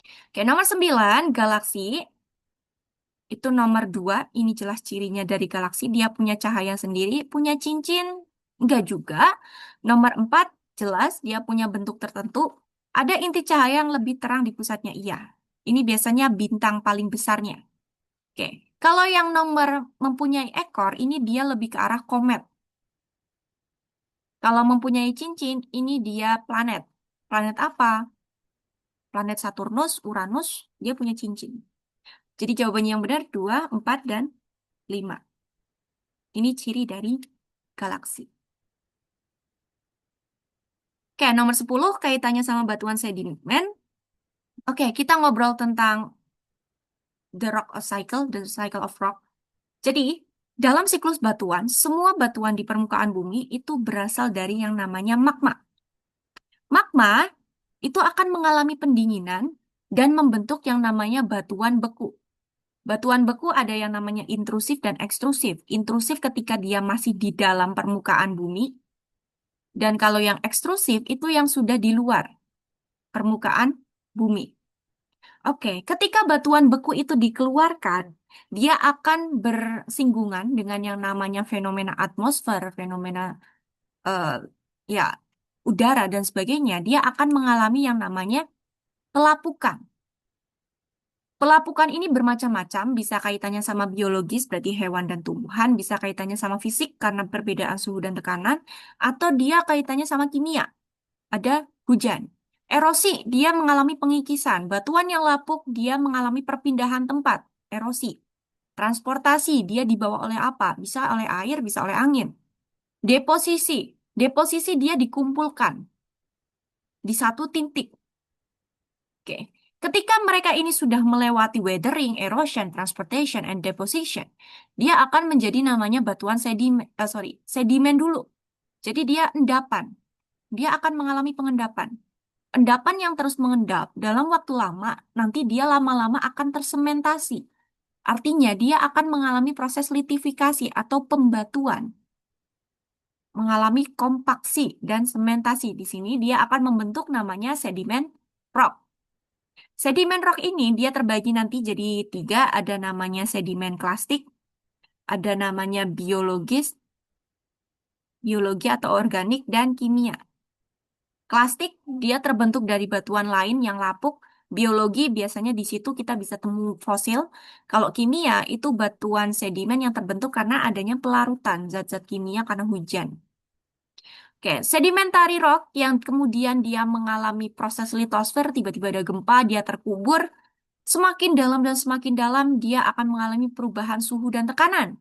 Oke, nomor 9, galaksi. Itu nomor 2, ini jelas cirinya dari galaksi. Dia punya cahaya sendiri, punya cincin. Enggak juga. Nomor 4, jelas dia punya bentuk tertentu. Ada inti cahaya yang lebih terang di pusatnya, iya. Ini biasanya bintang paling besarnya. Oke, kalau yang nomor mempunyai ekor, ini dia lebih ke arah komet. Kalau mempunyai cincin, ini dia planet. Planet apa? Planet Saturnus, Uranus, dia punya cincin. Jadi jawabannya yang benar 2, 4, dan 5. Ini ciri dari galaksi. Oke, nomor 10 kaitannya sama batuan sedimen. Oke, kita ngobrol tentang the rock of cycle, the cycle of rock. Jadi, dalam siklus batuan, semua batuan di permukaan bumi itu berasal dari yang namanya magma. Magma itu akan mengalami pendinginan dan membentuk yang namanya batuan beku. Batuan beku ada yang namanya intrusif dan ekstrusif. Intrusif ketika dia masih di dalam permukaan bumi, dan kalau yang ekstrusif itu yang sudah di luar permukaan bumi. Oke, ketika batuan beku itu dikeluarkan, dia akan bersinggungan dengan yang namanya fenomena atmosfer, fenomena eh, ya udara dan sebagainya. Dia akan mengalami yang namanya pelapukan. Pelapukan ini bermacam-macam, bisa kaitannya sama biologis, berarti hewan dan tumbuhan, bisa kaitannya sama fisik karena perbedaan suhu dan tekanan, atau dia kaitannya sama kimia, ada hujan. Erosi, dia mengalami pengikisan. Batuan yang lapuk, dia mengalami perpindahan tempat, erosi. Transportasi, dia dibawa oleh apa? Bisa oleh air, bisa oleh angin. Deposisi, deposisi dia dikumpulkan di satu titik. Oke. Ketika mereka ini sudah melewati weathering, erosion, transportation, and deposition, dia akan menjadi namanya batuan sedimen, sedimen dulu. Jadi dia endapan. Dia akan mengalami pengendapan. Endapan yang terus mengendap dalam waktu lama, nanti dia lama-lama akan tersementasi. Artinya dia akan mengalami proses litifikasi atau pembatuan, mengalami kompaksi dan sementasi. Di sini dia akan membentuk namanya sedimen rock. Sedimen rock ini dia terbagi nanti jadi 3, ada namanya sedimen klastik, ada namanya biologis, biologi atau organik, dan kimia. Klastik dia terbentuk dari batuan lain yang lapuk. Biologi biasanya di situ kita bisa temu fosil. Kalau kimia itu batuan sedimen yang terbentuk karena adanya pelarutan zat-zat kimia karena hujan. Oke, sedimentary rock yang kemudian dia mengalami proses litosfer, tiba-tiba ada gempa, dia terkubur. Semakin dalam dan semakin dalam, dia akan mengalami perubahan suhu dan tekanan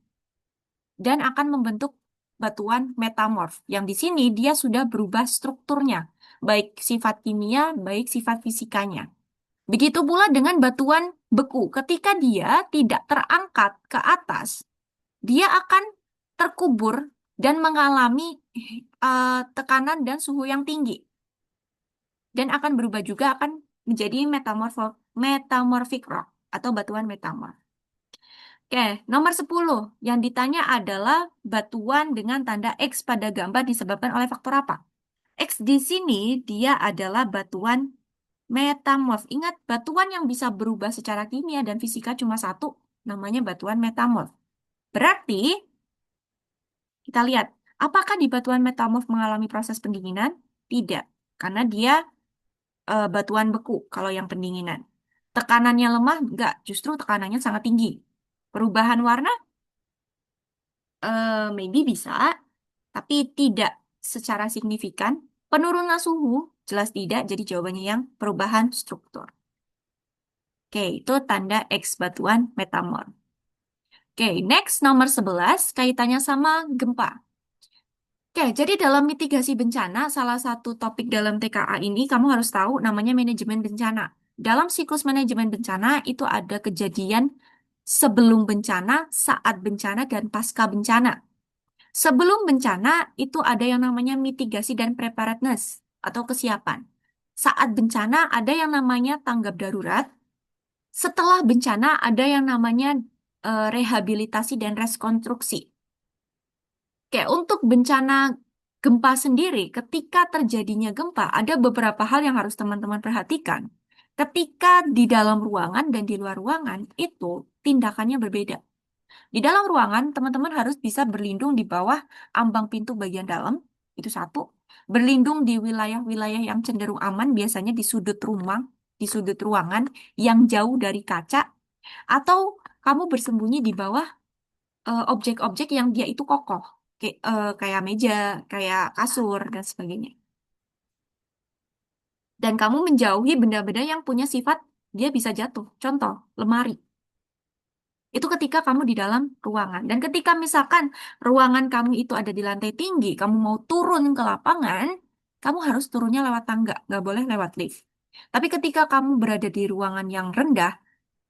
dan akan membentuk batuan metamorf. Yang di sini dia sudah berubah strukturnya, baik sifat kimia, baik sifat fisikanya. Begitu pula dengan batuan beku. Ketika dia tidak terangkat ke atas, dia akan terkubur dan mengalami tekanan dan suhu yang tinggi. Dan akan berubah juga, akan menjadi metamorphic rock atau batuan metamorf. Oke, nomor 10. Yang ditanya adalah batuan dengan tanda X pada gambar disebabkan oleh faktor apa? X di sini dia adalah batuan metamorf. Ingat, batuan yang bisa berubah secara kimia dan fisika cuma satu, namanya batuan metamorf. Berarti, kita lihat, apakah di batuan metamorf mengalami proses pendinginan? Tidak, karena dia batuan beku kalau yang pendinginan. Tekanannya lemah? Enggak, justru tekanannya sangat tinggi. Perubahan warna? Maybe bisa, tapi tidak secara signifikan. Penurunan suhu? Jelas tidak, jadi jawabannya yang perubahan struktur. Oke, itu tanda X batuan metamorf. Oke, next nomor 11 kaitannya sama gempa. Oke, jadi dalam mitigasi bencana, salah satu topik dalam TKA ini kamu harus tahu namanya manajemen bencana. Dalam siklus manajemen bencana itu ada kejadian sebelum bencana, saat bencana, dan pasca bencana. Sebelum bencana itu ada yang namanya mitigasi dan preparedness atau kesiapan. Saat bencana ada yang namanya tanggap darurat. Setelah bencana ada yang namanya rehabilitasi dan rekonstruksi. Oke, untuk bencana gempa sendiri, ketika terjadinya gempa, ada beberapa hal yang harus teman-teman perhatikan. Ketika di dalam ruangan dan di luar ruangan, itu tindakannya berbeda. Di dalam ruangan, teman-teman harus bisa berlindung di bawah ambang pintu bagian dalam, itu satu. Berlindung di wilayah-wilayah yang cenderung aman, biasanya di sudut rumah, di sudut ruangan yang jauh dari kaca, atau kamu bersembunyi di bawah objek-objek yang dia itu kokoh, kayak meja, kayak kasur, dan sebagainya. Dan kamu menjauhi benda-benda yang punya sifat dia bisa jatuh. Contoh, lemari. Itu ketika kamu di dalam ruangan. Dan ketika misalkan ruangan kamu itu ada di lantai tinggi, kamu mau turun ke lapangan, kamu harus turunnya lewat tangga, nggak boleh lewat lift. Tapi ketika kamu berada di ruangan yang rendah,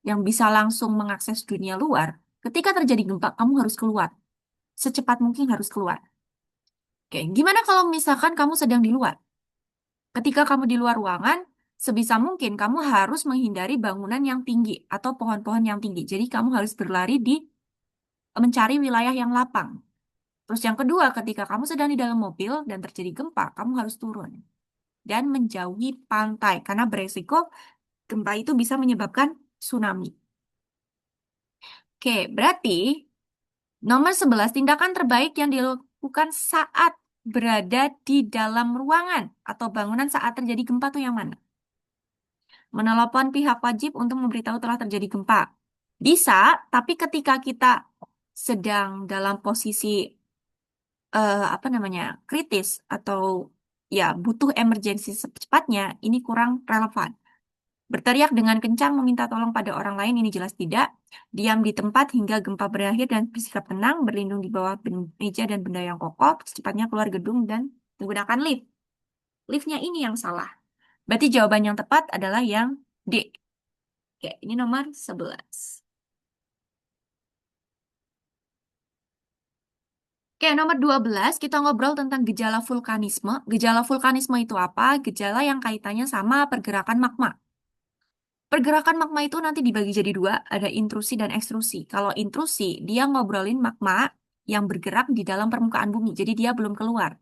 yang bisa langsung mengakses dunia luar, ketika terjadi gempa, kamu harus keluar. Secepat mungkin harus keluar. Oke, gimana kalau misalkan kamu sedang di luar? Ketika kamu di luar ruangan, sebisa mungkin kamu harus menghindari bangunan yang tinggi atau pohon-pohon yang tinggi. Jadi kamu harus berlari di mencari wilayah yang lapang. Terus yang kedua, ketika kamu sedang di dalam mobil dan terjadi gempa, kamu harus turun dan menjauhi pantai karena beresiko gempa itu bisa menyebabkan tsunami. Oke, berarti nomor 11 tindakan terbaik yang dilakukan saat berada di dalam ruangan atau bangunan saat terjadi gempa tuh yang mana? Menelepon pihak wajib untuk memberitahu telah terjadi gempa. Bisa, tapi ketika kita sedang dalam posisi apa namanya kritis atau ya butuh emergensi secepatnya, ini kurang relevan. Berteriak dengan kencang meminta tolong pada orang lain ini jelas tidak. Diam di tempat hingga gempa berakhir dan bersikap tenang, berlindung di bawah meja dan benda yang kokoh, secepatnya keluar gedung dan menggunakan lift. Liftnya ini yang salah. Berarti jawaban yang tepat adalah yang D. Oke, ini nomor 11. Oke, nomor 12 kita ngobrol tentang gejala vulkanisme. Gejala vulkanisme itu apa? Gejala yang kaitannya sama pergerakan magma. Pergerakan magma itu nanti dibagi jadi dua, ada intrusi dan ekstrusi. Kalau intrusi, dia ngobrolin magma yang bergerak di dalam permukaan bumi, jadi dia belum keluar.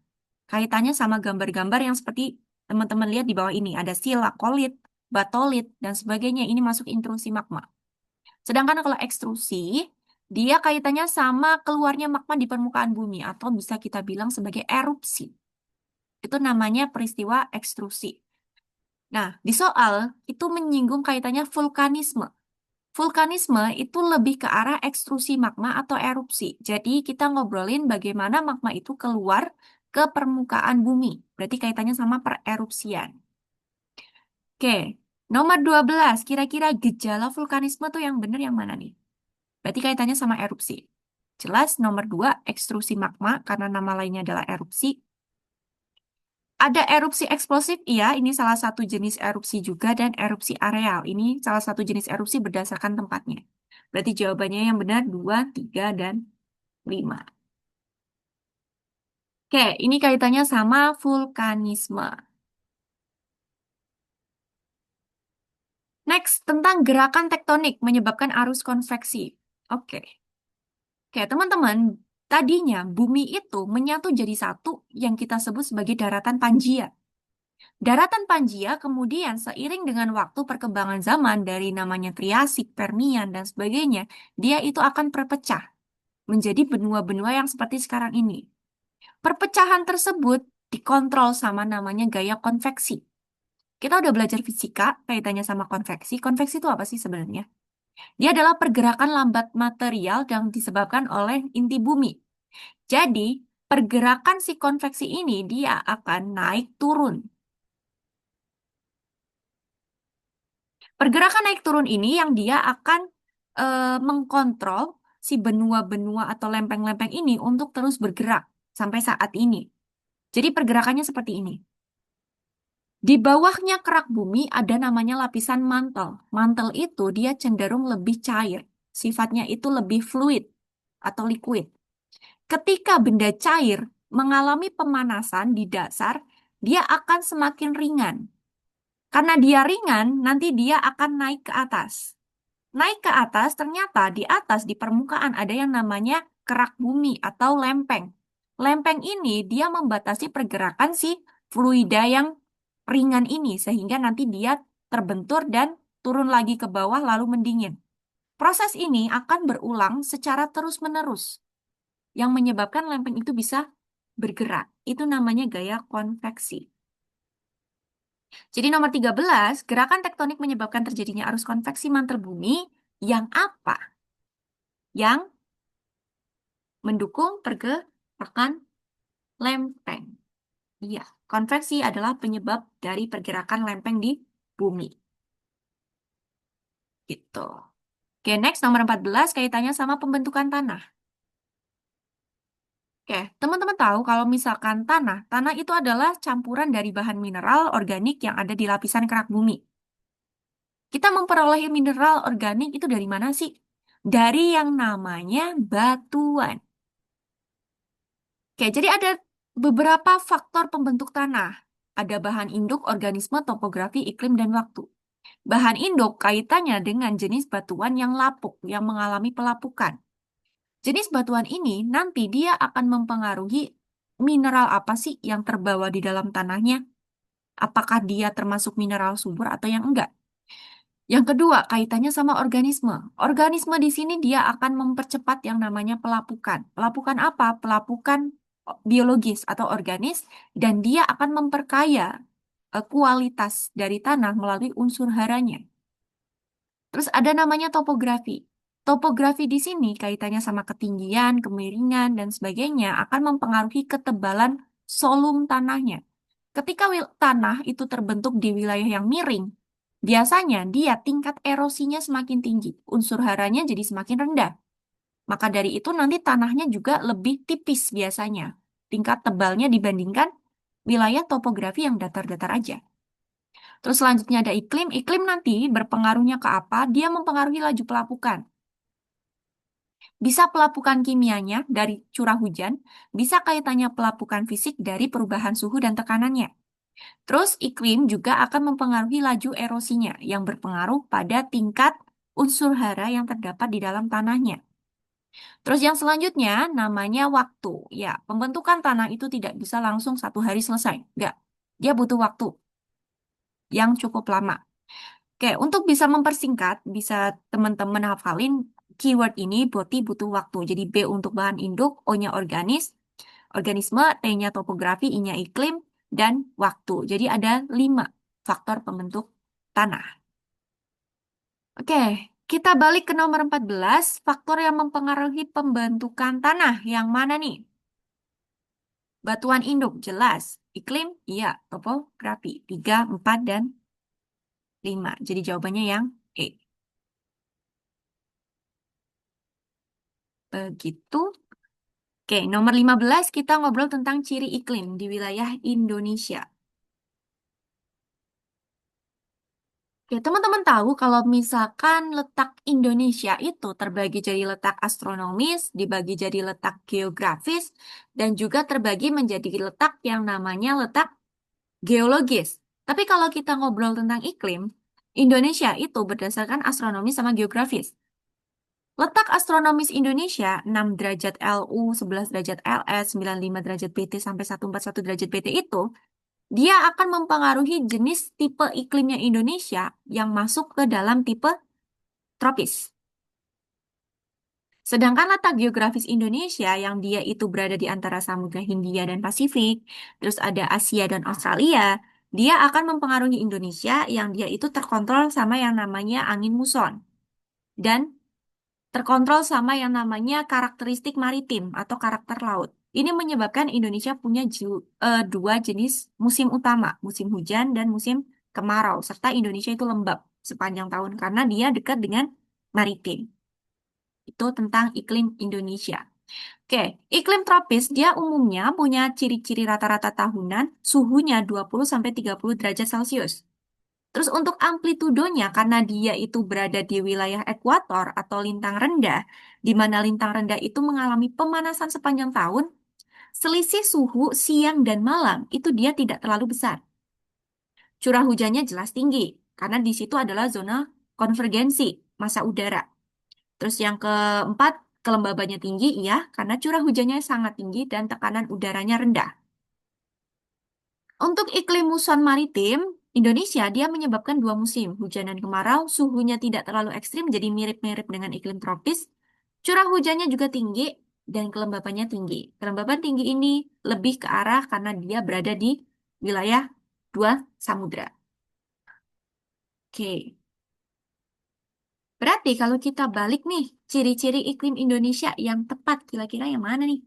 Kaitannya sama gambar-gambar yang seperti teman-teman lihat di bawah ini. Ada silakolit, batolit, dan sebagainya. Ini masuk intrusi magma. Sedangkan kalau ekstrusi, dia kaitannya sama keluarnya magma di permukaan bumi, atau bisa kita bilang sebagai erupsi. Itu namanya peristiwa ekstrusi. Nah, di soal itu menyinggung kaitannya vulkanisme. Vulkanisme itu lebih ke arah ekstrusi magma atau erupsi. Jadi kita ngobrolin bagaimana magma itu keluar ke permukaan bumi. Berarti kaitannya sama pererupsian. Oke, nomor 12. Kira-kira gejala vulkanisme tuh yang benar yang mana nih? Berarti kaitannya sama erupsi. Jelas nomor 2, ekstrusi magma karena nama lainnya adalah erupsi. Ada erupsi eksplosif, iya, ini salah satu jenis erupsi juga, dan erupsi areal. Ini salah satu jenis erupsi berdasarkan tempatnya. Berarti jawabannya yang benar 2, 3, dan 5. Oke, ini kaitannya sama vulkanisme. Next, tentang gerakan tektonik menyebabkan arus konveksi. Oke. Oke, teman-teman, tadinya bumi itu menyatu jadi satu yang kita sebut sebagai daratan Pangaea. Daratan Pangaea kemudian seiring dengan waktu perkembangan zaman dari namanya Triasik, Permian, dan sebagainya, dia itu akan terpecah menjadi benua-benua yang seperti sekarang ini. Perpecahan tersebut dikontrol sama namanya gaya konveksi. Kita udah belajar fisika kaitannya sama konveksi. Konveksi itu apa sih sebenarnya? Dia adalah pergerakan lambat material yang disebabkan oleh inti bumi. Jadi, pergerakan si konveksi ini dia akan naik turun. Pergerakan naik turun ini yang dia akan mengkontrol si benua-benua atau lempeng-lempeng ini untuk terus bergerak sampai saat ini. Jadi pergerakannya seperti ini. Di bawahnya kerak bumi ada namanya lapisan mantel. Mantel itu dia cenderung lebih cair. Sifatnya itu lebih fluid atau liquid. Ketika benda cair mengalami pemanasan di dasar, dia akan semakin ringan. Karena dia ringan, nanti dia akan naik ke atas. Naik ke atas, ternyata di atas di permukaan ada yang namanya kerak bumi atau lempeng. Lempeng ini dia membatasi pergerakan si fluida yang ringan ini sehingga nanti dia terbentur, dan turun lagi ke bawah lalu mendingin. Proses ini akan berulang secara terus-menerus, yang menyebabkan lempeng itu bisa bergerak. Itu namanya gaya konveksi. Jadi nomor 13, gerakan tektonik menyebabkan terjadinya arus konveksi mantel bumi yang apa? Yang mendukung pergerakan lempeng. Iya, konveksi adalah penyebab dari pergerakan lempeng di bumi. Gitu. Oke, next nomor 14 kaitannya sama pembentukan tanah. Oke, teman-teman tahu kalau misalkan tanah itu adalah campuran dari bahan mineral organik yang ada di lapisan kerak bumi. Kita memperoleh mineral organik itu dari mana sih? Dari yang namanya batuan. Oke, jadi ada beberapa faktor pembentuk tanah. Ada bahan induk, organisme, topografi, iklim, dan waktu. Bahan induk kaitannya dengan jenis batuan yang lapuk, yang mengalami pelapukan. Jenis batuan ini nanti dia akan mempengaruhi mineral apa sih yang terbawa di dalam tanahnya. Apakah dia termasuk mineral subur atau yang enggak? Yang kedua, kaitannya sama organisme. Organisme di sini dia akan mempercepat yang namanya pelapukan. Pelapukan apa? Pelapukan biologis atau organis, dan dia akan memperkaya kualitas dari tanah melalui unsur haranya. Terus ada namanya topografi. Topografi di sini kaitannya sama ketinggian, kemiringan, dan sebagainya akan mempengaruhi ketebalan solum tanahnya. Ketika tanah itu terbentuk di wilayah yang miring, biasanya dia tingkat erosinya semakin tinggi, unsur haranya jadi semakin rendah. Maka dari itu nanti tanahnya juga lebih tipis biasanya, tingkat tebalnya dibandingkan wilayah topografi yang datar-datar aja. Terus selanjutnya ada iklim. Iklim nanti berpengaruhnya ke apa? Dia mempengaruhi laju pelapukan. Bisa pelapukan kimianya dari curah hujan, bisa kaitannya pelapukan fisik dari perubahan suhu dan tekanannya. Terus iklim juga akan mempengaruhi laju erosinya yang berpengaruh pada tingkat unsur hara yang terdapat di dalam tanahnya. Terus yang selanjutnya namanya waktu. Ya, pembentukan tanah itu tidak bisa langsung 1 hari selesai. Enggak, dia butuh waktu yang cukup lama. Oke, untuk bisa mempersingkat, bisa teman-teman hafalin keyword ini berarti butuh waktu. Jadi B untuk bahan induk, O-nya organisme, T-nya topografi, I-nya iklim, dan waktu. Jadi ada 5 faktor pembentuk tanah. Oke, kita balik ke nomor 14, faktor yang mempengaruhi pembentukan tanah. Yang mana nih? Batuan induk, jelas. Iklim, iya. Topografi, 3, 4, dan 5. Jadi jawabannya yang E. Begitu. Oke, nomor 15 kita ngobrol tentang ciri iklim di wilayah Indonesia. Oke, teman-teman tahu kalau misalkan letak Indonesia itu terbagi jadi letak astronomis, dibagi jadi letak geografis, dan juga terbagi menjadi letak yang namanya letak geologis. Tapi kalau kita ngobrol tentang iklim, Indonesia itu berdasarkan astronomis sama geografis. Letak astronomis Indonesia 6 derajat LU, 11 derajat LS, 95 derajat BT sampai 141 derajat BT itu, dia akan mempengaruhi jenis tipe iklimnya Indonesia yang masuk ke dalam tipe tropis. Sedangkan letak geografis Indonesia yang dia itu berada di antara Samudra Hindia dan Pasifik, terus ada Asia dan Australia, dia akan mempengaruhi Indonesia yang dia itu terkontrol sama yang namanya angin muson. Dan terkontrol sama yang namanya karakteristik maritim atau karakter laut. Ini menyebabkan Indonesia punya 2 jenis musim utama, musim hujan dan musim kemarau, serta Indonesia itu lembab sepanjang tahun karena dia dekat dengan maritim. Itu tentang iklim Indonesia. Oke, iklim tropis dia umumnya punya ciri-ciri rata-rata tahunan, suhunya 20-30 derajat Celcius. Terus untuk amplitudonya, karena dia itu berada di wilayah ekuator atau lintang rendah, di mana lintang rendah itu mengalami pemanasan sepanjang tahun, selisih suhu siang dan malam itu dia tidak terlalu besar. Curah hujannya jelas tinggi, karena di situ adalah zona konvergensi massa udara. Terus yang keempat, kelembabannya tinggi, iya, karena curah hujannya sangat tinggi dan tekanan udaranya rendah. Untuk iklim muson maritim, Indonesia, dia menyebabkan dua musim, hujan dan kemarau, suhunya tidak terlalu ekstrim, jadi mirip-mirip dengan iklim tropis. Curah hujannya juga tinggi, dan kelembapannya tinggi. Kelembapan tinggi ini lebih ke arah karena dia berada di wilayah dua samudra. Oke, berarti kalau kita balik nih, ciri-ciri iklim Indonesia yang tepat, kira-kira yang mana nih?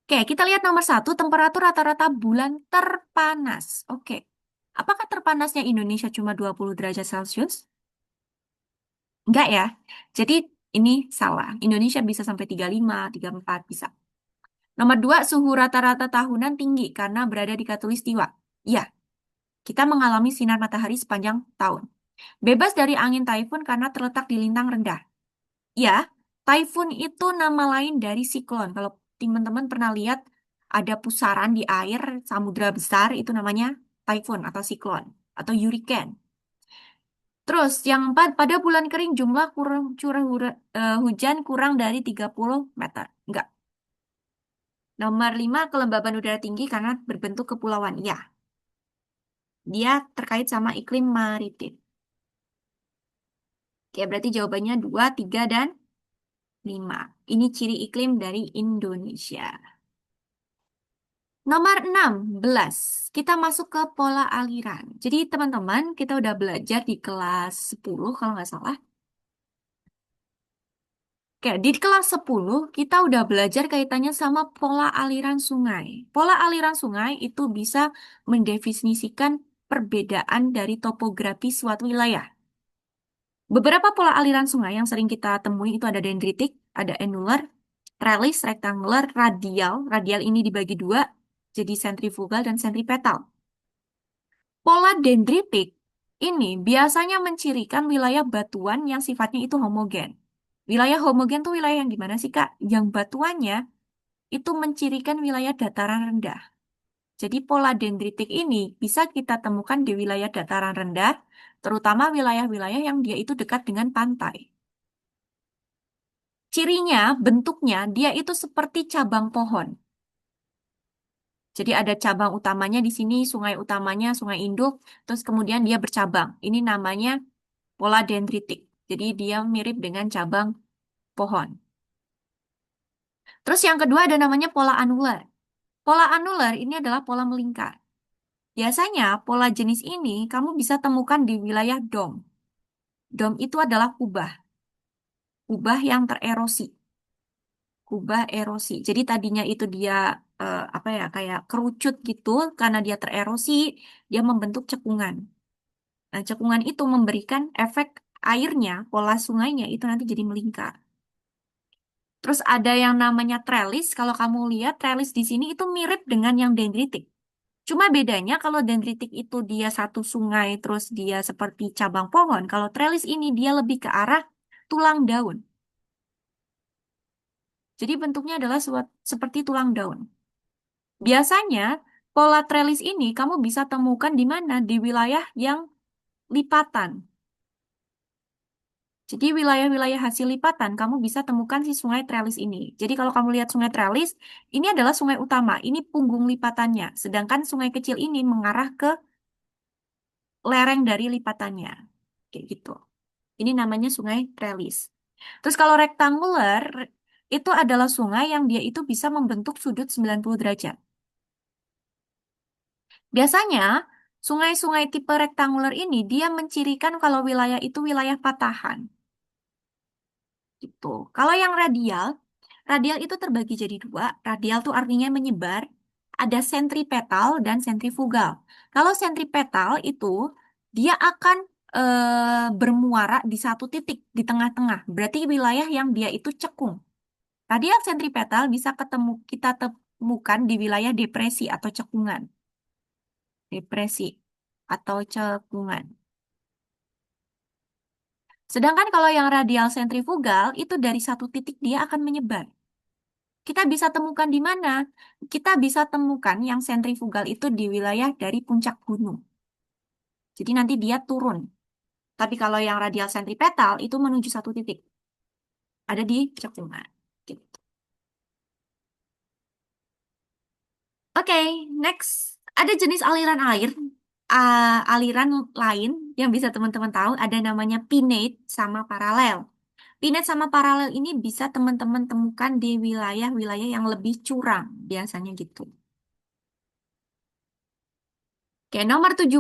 Oke, kita lihat nomor satu, temperatur rata-rata bulan terpanas. Oke, apakah terpanasnya Indonesia cuma 20 derajat Celcius? Enggak ya. Jadi ini salah. Indonesia bisa sampai 35, 34 bisa. Nomor dua, suhu rata-rata tahunan tinggi karena berada di khatulistiwa. Ya, kita mengalami sinar matahari sepanjang tahun. Bebas dari angin taifun karena terletak di lintang rendah. Ya, taifun itu nama lain dari siklon. Kalau teman-teman pernah lihat ada pusaran di air samudra besar, itu namanya taifun atau siklon atau hurricane. Terus, yang empat, pada bulan kering jumlah hujan kurang dari 30 meter. Enggak. Nomor lima, kelembaban udara tinggi karena berbentuk kepulauan. Ya, dia terkait sama iklim maritim. Oke, berarti jawabannya 2, 3, dan 5. Ini ciri iklim dari Indonesia. Nomor 16, kita masuk ke pola aliran. Jadi teman-teman, kita udah belajar di kelas 10 kalau nggak salah. Oke, di kelas 10 kita udah belajar kaitannya sama pola aliran sungai. Pola aliran sungai itu bisa mendefinisikan perbedaan dari topografi suatu wilayah. Beberapa pola aliran sungai yang sering kita temui itu ada dendritik, ada annular, trellis, rectangular, radial. Radial ini dibagi dua, jadi sentrifugal dan sentripetal. Pola dendritik ini biasanya mencirikan wilayah batuan yang sifatnya itu homogen. Wilayah homogen tuh wilayah yang gimana sih, Kak? Yang batuannya itu mencirikan wilayah dataran rendah. Jadi pola dendritik ini bisa kita temukan di wilayah dataran rendah, terutama wilayah-wilayah yang dia itu dekat dengan pantai. Cirinya, bentuknya, dia itu seperti cabang pohon. Jadi ada cabang utamanya di sini, sungai utamanya, sungai induk, terus kemudian dia bercabang. Ini namanya pola dendritik. Jadi dia mirip dengan cabang pohon. Terus yang kedua ada namanya pola anular. Pola anular ini adalah pola melingkar. Biasanya pola jenis ini kamu bisa temukan di wilayah dom. Dom itu adalah kubah, kubah yang tererosi, kubah erosi. Jadi tadinya itu dia apa ya kayak kerucut gitu karena dia tererosi, dia membentuk cekungan. Nah, cekungan itu memberikan efek airnya, pola sungainya itu nanti jadi melingkar. Terus ada yang namanya trellis. Kalau kamu lihat trellis di sini itu mirip dengan yang dendritik. Cuma bedanya kalau dendritik itu dia satu sungai terus dia seperti cabang pohon. Kalau trellis ini dia lebih ke arah tulang daun. Jadi bentuknya adalah seperti tulang daun. Biasanya pola trellis ini kamu bisa temukan di mana? Di wilayah yang lipatan. Jadi wilayah-wilayah hasil lipatan kamu bisa temukan si sungai Trellis ini. Jadi kalau kamu lihat sungai Trellis, ini adalah sungai utama, ini punggung lipatannya. Sedangkan sungai kecil ini mengarah ke lereng dari lipatannya. Kayak gitu. Ini namanya sungai Trellis. Terus kalau rektangular, itu adalah sungai yang dia itu bisa membentuk sudut 90 derajat. Biasanya, sungai-sungai tipe rektangular ini dia mencirikan kalau wilayah itu wilayah patahan. Gitu. Kalau yang radial, radial itu terbagi jadi dua. Radial tuh artinya menyebar. Ada sentripetal dan sentrifugal. Kalau sentripetal itu dia akan bermuara di satu titik di tengah-tengah. Berarti wilayah yang dia itu cekung. Radial sentripetal bisa kita temukan di wilayah depresi atau cekungan. Depresi atau cekungan. Sedangkan kalau yang radial sentrifugal itu dari satu titik dia akan menyebar. Kita bisa temukan di mana? Kita bisa temukan yang sentrifugal itu di wilayah dari puncak gunung. Jadi nanti dia turun. Tapi kalau yang radial sentripetal itu menuju satu titik. Ada di cekungan. Gitu. Oke, next. Ada jenis aliran air. aliran lain yang bisa teman-teman tahu ada namanya pinnate sama paralel. Pinnate sama paralel ini bisa teman-teman temukan di wilayah-wilayah yang lebih curam, biasanya gitu. Oke, nomor 17.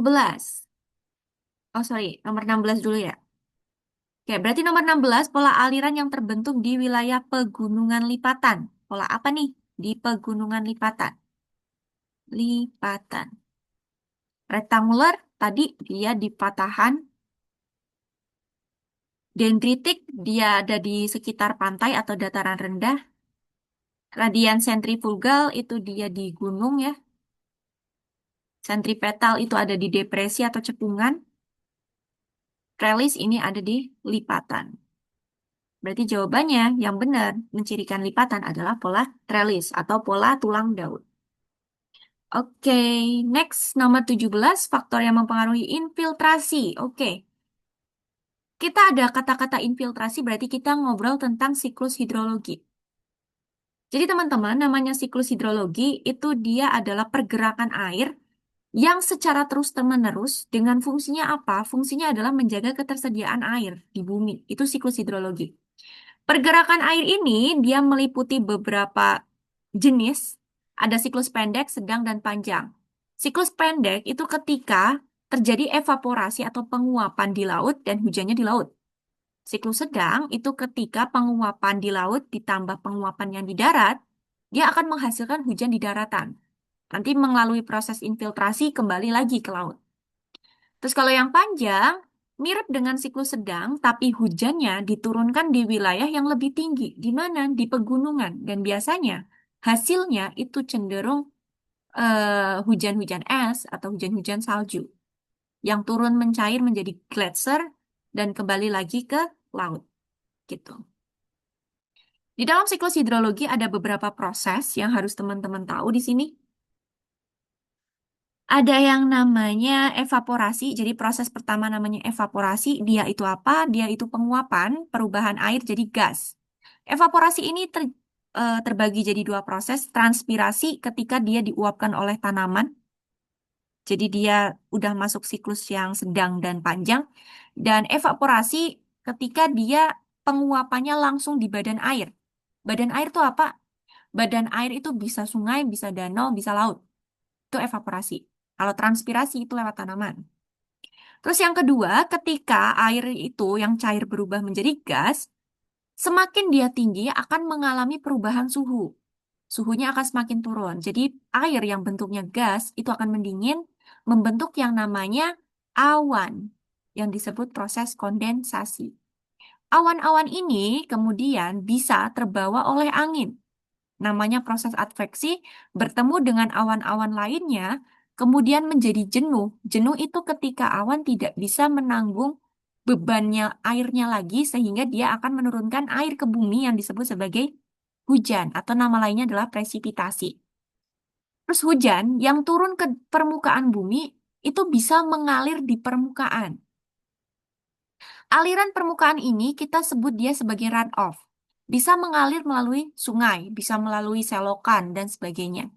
Oh, sorry, nomor 16 dulu ya. Oke, berarti nomor 16 pola aliran yang terbentuk di wilayah pegunungan lipatan. Pola apa nih? Di pegunungan lipatan. Lipatan. Rektangular, tadi dia di patahan. Dendritik, dia ada di sekitar pantai atau dataran rendah. Radian sentrifugal itu dia di gunung ya. Sentripetal itu ada di depresi atau cekungan. Trellis ini ada di lipatan. Berarti jawabannya yang benar mencirikan lipatan adalah pola trellis atau pola tulang daun. Oke, next nomor 17 faktor yang mempengaruhi infiltrasi. Oke, kita ada kata-kata infiltrasi berarti kita ngobrol tentang siklus hidrologi. Jadi teman-teman, namanya siklus hidrologi itu dia adalah pergerakan air yang secara terus-menerus dengan fungsinya apa? Fungsinya adalah menjaga ketersediaan air di bumi. Itu siklus hidrologi. Pergerakan air ini dia meliputi beberapa jenis. Ada siklus pendek, sedang, dan panjang. Siklus pendek itu ketika terjadi evaporasi atau penguapan di laut dan hujannya di laut. Siklus sedang itu ketika penguapan di laut ditambah penguapan yang di darat, dia akan menghasilkan hujan di daratan. Nanti melalui proses infiltrasi kembali lagi ke laut. Terus kalau yang panjang, mirip dengan siklus sedang, tapi hujannya diturunkan di wilayah yang lebih tinggi. Di mana? Di pegunungan. Dan biasanya hasilnya itu cenderung hujan-hujan es atau hujan-hujan salju yang turun mencair menjadi gletser dan kembali lagi ke laut. Gitu. Di dalam siklus hidrologi ada beberapa proses yang harus teman-teman tahu di sini. Ada yang namanya evaporasi. Jadi proses pertama namanya evaporasi. Dia itu apa? Dia itu penguapan, perubahan air jadi gas. Evaporasi ini terbagi jadi dua proses. Transpirasi ketika dia diuapkan oleh tanaman. Jadi dia udah masuk siklus yang sedang dan panjang. Dan evaporasi ketika dia penguapannya langsung di badan air. Badan air itu apa? Badan air itu bisa sungai, bisa danau, bisa laut. Itu evaporasi. Kalau transpirasi itu lewat tanaman. Terus yang kedua, ketika air itu yang cair berubah menjadi gas, semakin dia tinggi akan mengalami perubahan suhu. Suhunya akan semakin turun. Jadi air yang bentuknya gas itu akan mendingin, membentuk yang namanya awan, yang disebut proses kondensasi. Awan-awan ini kemudian bisa terbawa oleh angin. Namanya proses adveksi, bertemu dengan awan-awan lainnya, kemudian menjadi jenuh. Jenuh itu ketika awan tidak bisa menanggung bebannya airnya lagi, sehingga dia akan menurunkan air ke bumi yang disebut sebagai hujan, atau nama lainnya adalah presipitasi. Terus hujan yang turun ke permukaan bumi itu bisa mengalir di permukaan. Aliran permukaan ini kita sebut dia sebagai runoff. Bisa mengalir melalui sungai, bisa melalui selokan, dan sebagainya.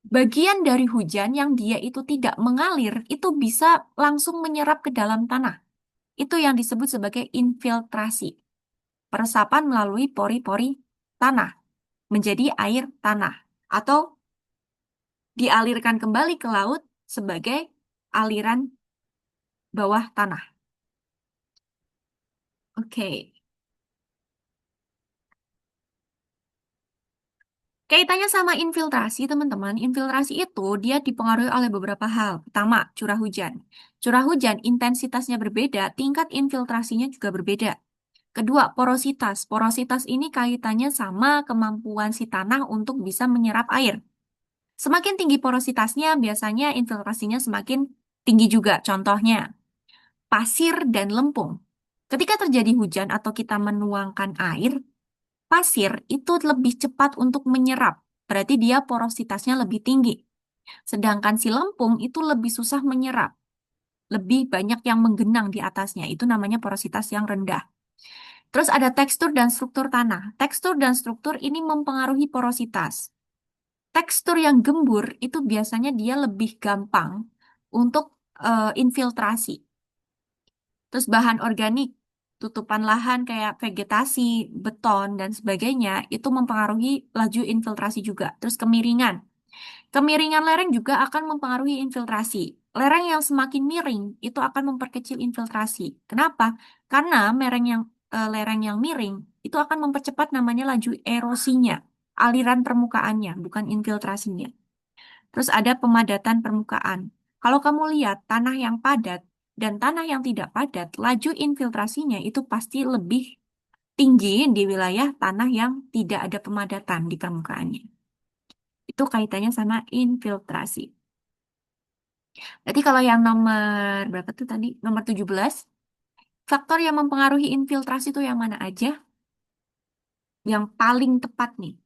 Bagian dari hujan yang dia itu tidak mengalir, itu bisa langsung menyerap ke dalam tanah. Itu yang disebut sebagai infiltrasi. Peresapan melalui pori-pori tanah, menjadi air tanah. Atau dialirkan kembali ke laut sebagai aliran bawah tanah. Oke. Kaitannya sama infiltrasi, teman-teman. Infiltrasi itu dia dipengaruhi oleh beberapa hal. Pertama, curah hujan. Curah hujan intensitasnya berbeda, tingkat infiltrasinya juga berbeda. Kedua, porositas. Porositas ini kaitannya sama kemampuan si tanah untuk bisa menyerap air. Semakin tinggi porositasnya, biasanya infiltrasinya semakin tinggi juga. Contohnya, pasir dan lempung. Ketika terjadi hujan atau kita menuangkan air, pasir itu lebih cepat untuk menyerap, berarti dia porositasnya lebih tinggi. Sedangkan si lempung itu lebih susah menyerap, lebih banyak yang menggenang di atasnya. Itu namanya porositas yang rendah. Terus ada tekstur dan struktur tanah. Tekstur dan struktur ini mempengaruhi porositas. Tekstur yang gembur itu biasanya dia lebih gampang untuk infiltrasi. Terus bahan organik, tutupan lahan kayak vegetasi, beton, dan sebagainya, itu mempengaruhi laju infiltrasi juga. Terus kemiringan. Kemiringan lereng juga akan mempengaruhi infiltrasi. Lereng yang semakin miring itu akan memperkecil infiltrasi. Kenapa? Karena lereng yang miring itu akan mempercepat namanya laju erosinya, aliran permukaannya, bukan infiltrasinya. Terus ada pemadatan permukaan. Kalau kamu lihat tanah yang padat dan tanah yang tidak padat, laju infiltrasinya itu pasti lebih tinggi di wilayah tanah yang tidak ada pemadatan di permukaannya. Itu kaitannya sama infiltrasi. Berarti kalau yang nomor berapa tuh tadi? Nomor 17, faktor yang mempengaruhi infiltrasi itu yang mana aja? Yang paling tepat nih.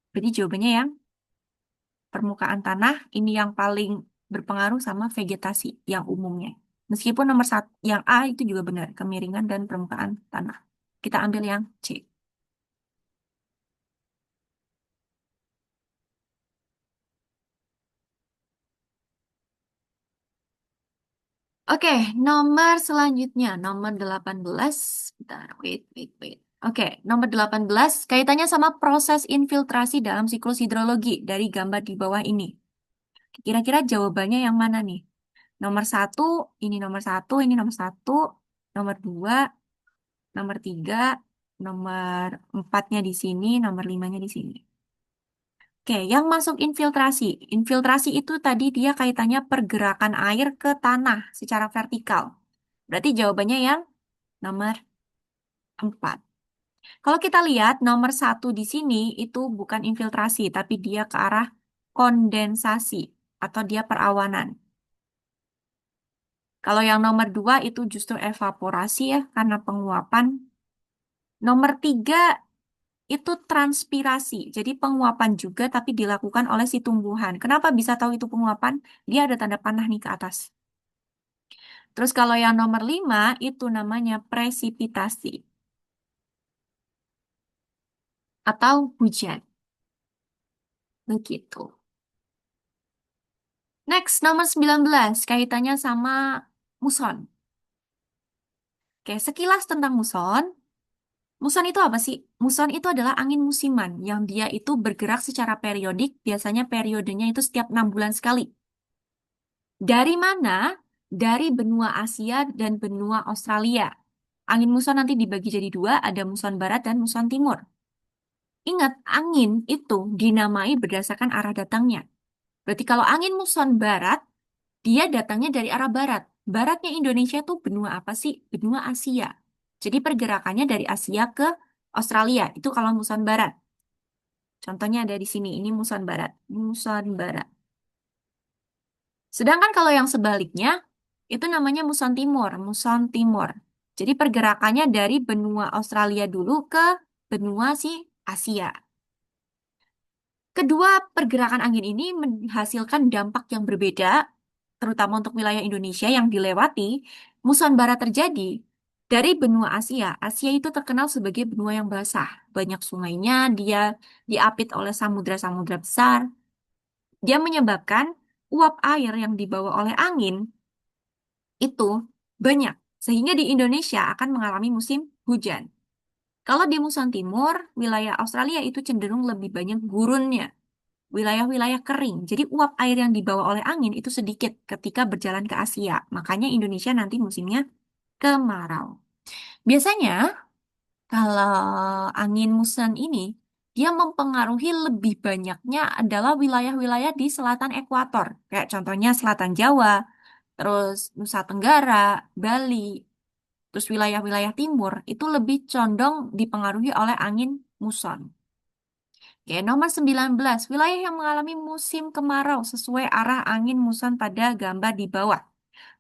Berarti jawabannya yang permukaan tanah ini yang paling berpengaruh sama vegetasi yang umumnya. Meskipun nomor satu, yang A itu juga benar, kemiringan dan permukaan tanah. Kita ambil yang C. Oke, nomor selanjutnya, nomor 18. Bentar, wait, wait, wait. Oke, nomor 18, kaitannya sama proses infiltrasi dalam siklus hidrologi dari gambar di bawah ini. Kira-kira jawabannya yang mana nih? Nomor satu, nomor satu, ini nomor satu, nomor dua, nomor tiga, nomor empatnya di sini, nomor limanya di sini. Oke, yang masuk infiltrasi. Infiltrasi itu tadi dia kaitannya pergerakan air ke tanah secara vertikal. Berarti jawabannya yang nomor 4. Kalau kita lihat nomor satu di sini itu bukan infiltrasi, tapi dia ke arah kondensasi atau dia perawanan. Kalau yang nomor 2 itu justru evaporasi ya, karena penguapan. Nomor 3 itu transpirasi, jadi penguapan juga tapi dilakukan oleh si tumbuhan. Kenapa bisa tahu itu penguapan? Dia ada tanda panah nih ke atas. Terus kalau yang nomor 5 itu namanya presipitasi atau hujan. Begitu. Next, nomor 19, kaitannya sama muson. Oke, sekilas tentang muson. Muson itu apa sih? Muson itu adalah angin musiman yang dia itu bergerak secara periodik, biasanya periodenya itu setiap 6 bulan sekali. Dari mana? Dari benua Asia dan benua Australia. Angin muson nanti dibagi jadi dua, ada muson barat dan muson timur. Ingat, angin itu dinamai berdasarkan arah datangnya. Berarti kalau angin muson barat, dia datangnya dari arah barat. Baratnya Indonesia tuh benua apa sih? Benua Asia. Jadi pergerakannya dari Asia ke Australia. Itu kalau muson barat. Contohnya ada di sini. Ini muson barat. Muson barat. Sedangkan kalau yang sebaliknya, itu namanya muson timur. Muson timur. Jadi pergerakannya dari benua Australia dulu ke benua si Asia. Kedua pergerakan angin ini menghasilkan dampak yang berbeda, terutama untuk wilayah Indonesia yang dilewati. Muson barat terjadi dari benua Asia. Asia itu terkenal sebagai benua yang basah. Banyak sungainya, dia diapit oleh samudra-samudra besar. Dia menyebabkan uap air yang dibawa oleh angin itu banyak. Sehingga di Indonesia akan mengalami musim hujan. Kalau di muson timur, wilayah Australia itu cenderung lebih banyak gurunnya. Wilayah-wilayah kering. Jadi uap air yang dibawa oleh angin itu sedikit ketika berjalan ke Asia. Makanya Indonesia nanti musimnya kemarau. Biasanya kalau angin muson ini dia mempengaruhi lebih banyaknya adalah wilayah-wilayah di selatan ekuator. Kayak contohnya selatan Jawa, terus Nusa Tenggara, Bali, terus wilayah-wilayah timur itu lebih condong dipengaruhi oleh angin muson. Oke, nomor 19, wilayah yang mengalami musim kemarau sesuai arah angin muson pada gambar di bawah.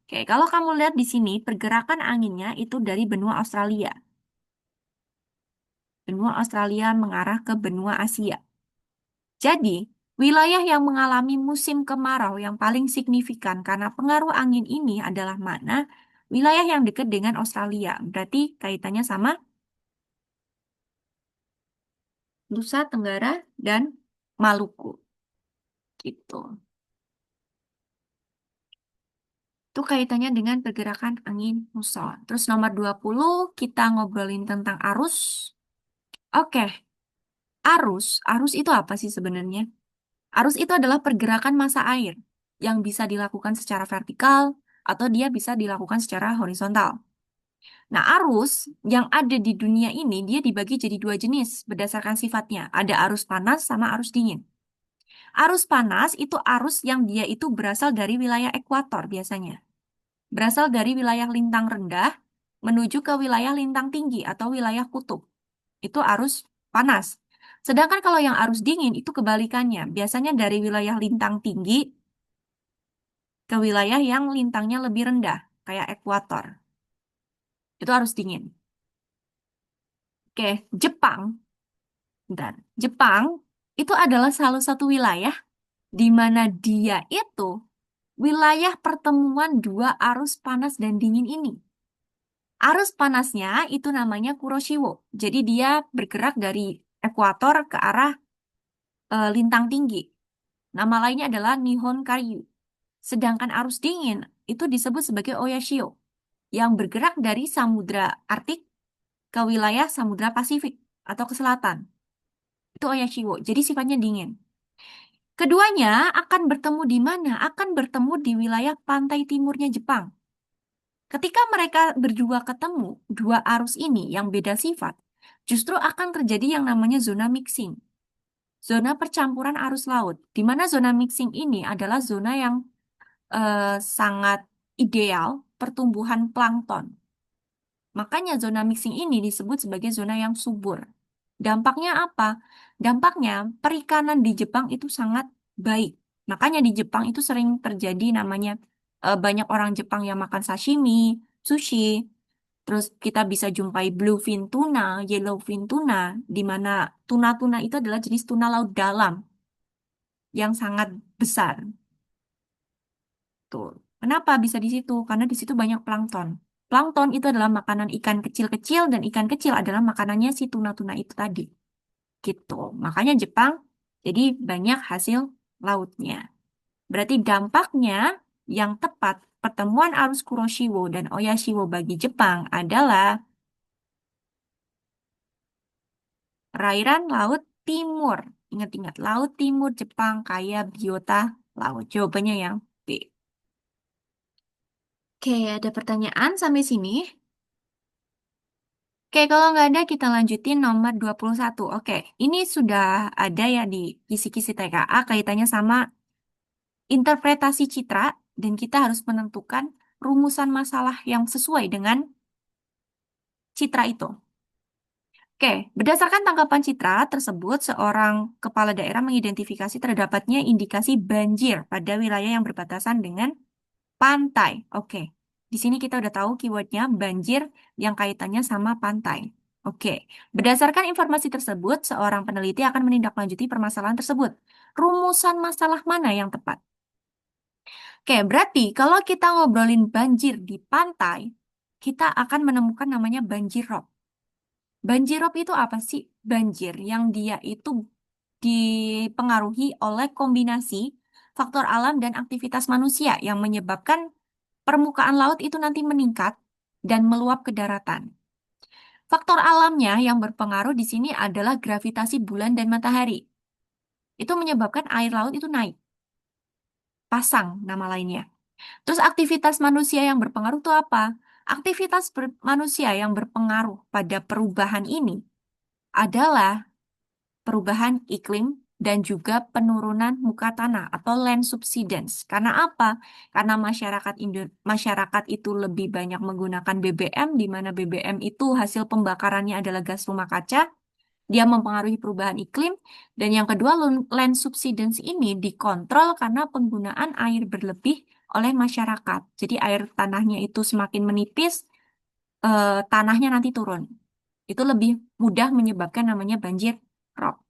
Oke, kalau kamu lihat di sini, pergerakan anginnya itu dari benua Australia. Benua Australia mengarah ke benua Asia. Jadi, wilayah yang mengalami musim kemarau yang paling signifikan karena pengaruh angin ini adalah mana? Wilayah yang dekat dengan Australia. Berarti kaitannya sama Nusa Tenggara dan Maluku. Gitu. Itu kaitannya dengan pergerakan angin muson. Terus nomor 20 kita ngobrolin tentang arus. Oke, arus itu apa sih sebenarnya? Arus itu adalah pergerakan massa air yang bisa dilakukan secara vertikal atau dia bisa dilakukan secara horizontal. Nah, arus yang ada di dunia ini dia dibagi jadi dua jenis berdasarkan sifatnya. Ada arus panas sama arus dingin. Arus panas itu arus yang dia itu berasal dari wilayah ekuator biasanya. Berasal dari wilayah lintang rendah menuju ke wilayah lintang tinggi atau wilayah kutub. Itu arus panas. Sedangkan kalau yang arus dingin itu kebalikannya. Biasanya dari wilayah lintang tinggi ke wilayah yang lintangnya lebih rendah, kayak ekuator. Itu arus dingin. Oke, Jepang. Bentar. Jepang itu adalah salah satu wilayah di mana dia itu wilayah pertemuan dua arus panas dan dingin ini. Arus panasnya itu namanya Kuroshio. Jadi dia bergerak dari ekuator ke arah lintang tinggi. Nama lainnya adalah Nihon Karyu. Sedangkan arus dingin itu disebut sebagai Oyashio yang bergerak dari Samudra Arktik ke wilayah Samudra Pasifik atau ke selatan. Itu Oyashio. Jadi sifatnya dingin. Keduanya akan bertemu di mana? Akan bertemu di wilayah pantai timurnya Jepang. Ketika mereka berdua ketemu, dua arus ini yang beda sifat, justru akan terjadi yang namanya zona mixing. Zona percampuran arus laut, di mana zona mixing ini adalah zona yang sangat ideal pertumbuhan plankton. Makanya zona mixing ini disebut sebagai zona yang subur. Dampaknya apa? Dampaknya perikanan di Jepang itu sangat baik. Makanya di Jepang itu sering terjadi namanya banyak orang Jepang yang makan sashimi, sushi. Terus kita bisa jumpai bluefin tuna, yellowfin tuna, di mana tuna-tuna itu adalah jenis tuna laut dalam yang sangat besar. Tuh. Kenapa bisa di situ? Karena di situ banyak plankton. Plankton itu adalah makanan ikan kecil-kecil dan ikan kecil adalah makanannya si tuna-tuna itu tadi. Gitu. Makanya Jepang jadi banyak hasil lautnya. Berarti dampaknya yang tepat pertemuan arus Kuroshio dan Oyashio bagi Jepang adalah perairan Laut Timur. Ingat-ingat, Laut Timur Jepang kaya biota laut. Jawabannya yang B. Oke, ada pertanyaan sampai sini? Oke, kalau nggak ada kita lanjutin nomor 21. Oke, ini sudah ada ya di kisi-kisi TKA kaitannya sama interpretasi citra dan kita harus menentukan rumusan masalah yang sesuai dengan citra itu. Oke, berdasarkan tangkapan citra tersebut, seorang kepala daerah mengidentifikasi terdapatnya indikasi banjir pada wilayah yang berbatasan dengan pantai. Oke, di sini kita udah tahu keywordnya banjir yang kaitannya sama pantai. Oke, berdasarkan informasi tersebut, seorang peneliti akan menindaklanjuti permasalahan tersebut. Rumusan masalah mana yang tepat? Oke, berarti kalau kita ngobrolin banjir di pantai, kita akan menemukan namanya banjir rob. Banjir rob itu apa sih? Banjir yang dia itu dipengaruhi oleh kombinasi faktor alam dan aktivitas manusia yang menyebabkan permukaan laut itu nanti meningkat dan meluap ke daratan. Faktor alamnya yang berpengaruh di sini adalah gravitasi bulan dan matahari. Itu menyebabkan air laut itu naik. Pasang nama lainnya. Terus aktivitas manusia yang berpengaruh itu apa? Aktivitas manusia yang berpengaruh pada perubahan ini adalah perubahan iklim dan juga penurunan muka tanah atau land subsidence. Karena apa? Karena masyarakat itu lebih banyak menggunakan BBM, di mana BBM itu hasil pembakarannya adalah gas rumah kaca, dia mempengaruhi perubahan iklim, dan yang kedua land subsidence ini dikontrol karena penggunaan air berlebih oleh masyarakat. Jadi air tanahnya itu semakin menipis, tanahnya nanti turun. Itu lebih mudah menyebabkan namanya banjir rob.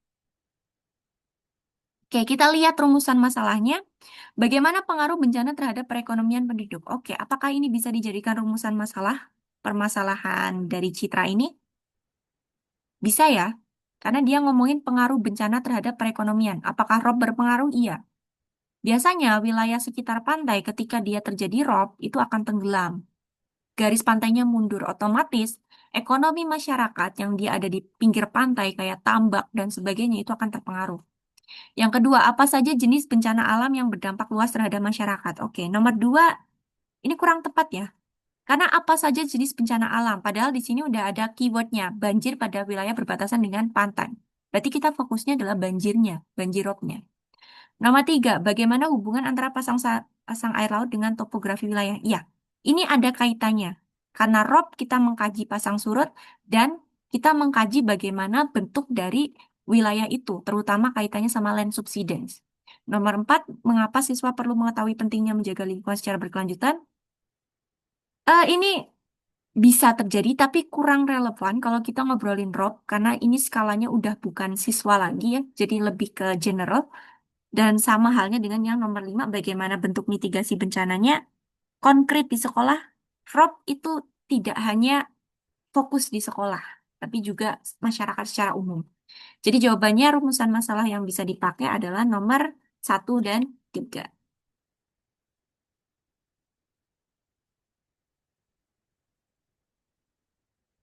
Oke, kita lihat rumusan masalahnya. Bagaimana pengaruh bencana terhadap perekonomian penduduk? Oke, apakah ini bisa dijadikan rumusan masalah, permasalahan dari citra ini? Bisa ya, karena dia ngomongin pengaruh bencana terhadap perekonomian. Apakah rob berpengaruh? Iya. Biasanya wilayah sekitar pantai ketika dia terjadi rob itu akan tenggelam. Garis pantainya mundur otomatis, ekonomi masyarakat yang dia ada di pinggir pantai kayak tambak dan sebagainya itu akan terpengaruh. Yang kedua, apa saja jenis bencana alam yang berdampak luas terhadap masyarakat? Oke, nomor dua, ini kurang tepat ya. Karena apa saja jenis bencana alam? Padahal di sini udah ada keywordnya, banjir pada wilayah berbatasan dengan pantai. Berarti kita fokusnya adalah banjirnya, banjirobnya. Nomor tiga, bagaimana hubungan antara pasang air laut dengan topografi wilayah? Iya, ini ada kaitannya. Karena rob kita mengkaji pasang surut dan kita mengkaji bagaimana bentuk dari wilayah itu, terutama kaitannya sama land subsidence. Nomor empat, mengapa siswa perlu mengetahui pentingnya menjaga lingkungan secara berkelanjutan? Ini bisa terjadi, tapi kurang relevan kalau kita ngobrolin rob, karena ini skalanya udah bukan siswa lagi ya, jadi lebih ke general. Dan sama halnya dengan yang nomor 5, bagaimana bentuk mitigasi bencananya konkret di sekolah. Rob itu tidak hanya fokus di sekolah, tapi juga masyarakat secara umum. Jadi jawabannya rumusan masalah yang bisa dipakai adalah nomor 1 dan 3.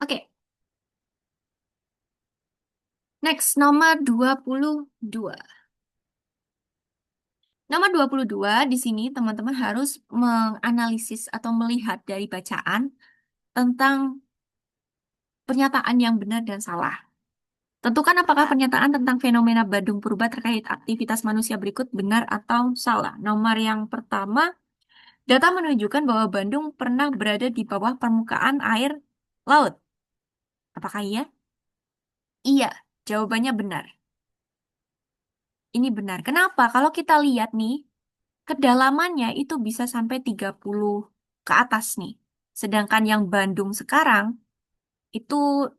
Oke, next nomor 22. Nomor 22 di sini teman-teman harus menganalisis atau melihat dari bacaan tentang pernyataan yang benar dan salah. Tentukan apakah pernyataan tentang fenomena Bandung Purba terkait aktivitas manusia berikut benar atau salah. Nomor yang pertama, data menunjukkan bahwa Bandung pernah berada di bawah permukaan air laut. Apakah iya? Iya, jawabannya benar. Ini benar. Kenapa? Kalau kita lihat nih, kedalamannya itu bisa sampai 30 ke atas nih. Sedangkan yang Bandung sekarang itu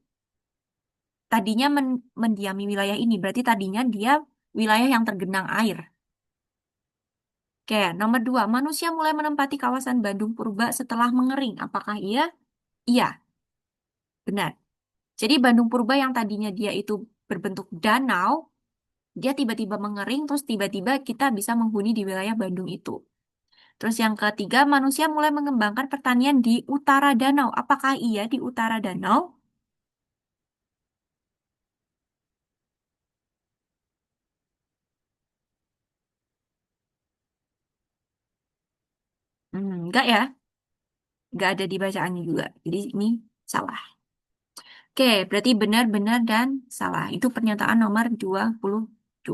tadinya mendiami wilayah ini. Berarti tadinya dia wilayah yang tergenang air. Oke, nomor 2, manusia mulai menempati kawasan Bandung Purba setelah mengering. Apakah iya? Iya, benar. Jadi Bandung Purba yang tadinya dia itu berbentuk danau, dia tiba-tiba mengering, terus tiba-tiba kita bisa menghuni di wilayah Bandung itu. Terus yang ketiga, manusia mulai mengembangkan pertanian di utara danau. Apakah iya di utara danau? Enggak ya, enggak ada di bacaannya juga. Jadi ini salah. Oke, berarti benar-benar dan salah. Itu pernyataan nomor 22.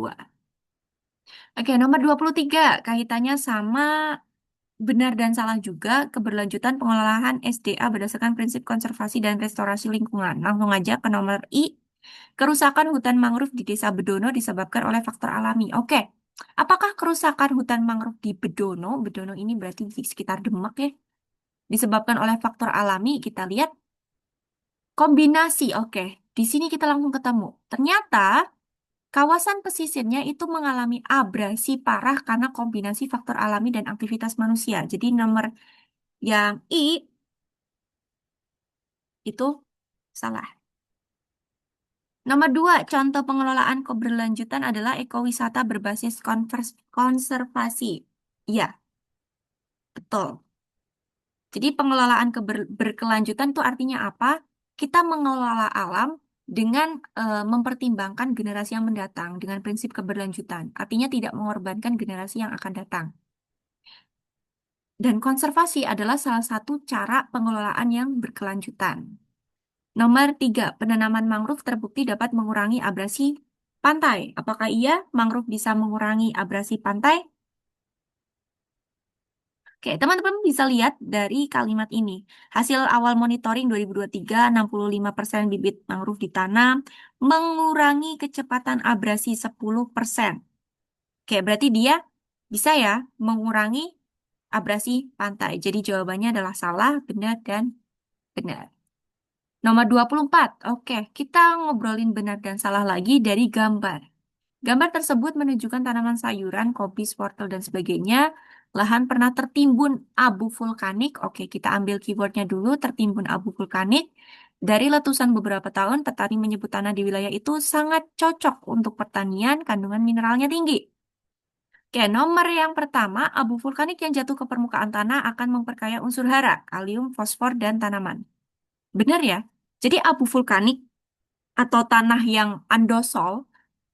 Oke, nomor 23 kaitannya sama benar dan salah juga keberlanjutan pengelolaan SDA berdasarkan prinsip konservasi dan restorasi lingkungan. Langsung aja ke nomor I. Kerusakan hutan mangrove di Desa Bedono disebabkan oleh faktor alami. Oke, apakah kerusakan hutan mangrove di Bedono, Bedono ini berarti di sekitar Demak ya, disebabkan oleh faktor alami? Kita lihat kombinasi. Oke, di sini kita langsung ketemu. Ternyata kawasan pesisirnya itu mengalami abrasi parah karena kombinasi faktor alami dan aktivitas manusia. Jadi nomor yang I itu salah. Nomor 2, contoh pengelolaan keberlanjutan adalah ekowisata berbasis konservasi. Iya, betul. Jadi pengelolaan berkelanjutan itu artinya apa? Kita mengelola alam dengan mempertimbangkan generasi yang mendatang dengan prinsip keberlanjutan. Artinya tidak mengorbankan generasi yang akan datang. Dan konservasi adalah salah satu cara pengelolaan yang berkelanjutan. Nomor 3, penanaman mangrove terbukti dapat mengurangi abrasi pantai. Apakah iya mangrove bisa mengurangi abrasi pantai? Oke, teman-teman bisa lihat dari kalimat ini. Hasil awal monitoring 2023, 65% bibit mangrove ditanam, mengurangi kecepatan abrasi 10%. Oke, berarti dia bisa ya mengurangi abrasi pantai. Jadi jawabannya adalah salah, benar, dan benar. Nomor 24. Oke, kita ngobrolin benar dan salah lagi dari gambar. Gambar tersebut menunjukkan tanaman sayuran, kopi, wortel, dan sebagainya. Lahan pernah tertimbun abu vulkanik. Oke, kita ambil keywordnya dulu, tertimbun abu vulkanik. Dari letusan beberapa tahun, petani menyebut tanah di wilayah itu sangat cocok untuk pertanian, kandungan mineralnya tinggi. Oke, nomor yang pertama, abu vulkanik yang jatuh ke permukaan tanah akan memperkaya unsur hara, kalium, fosfor, dan tanaman. Benar ya? Jadi abu vulkanik atau tanah yang andosol,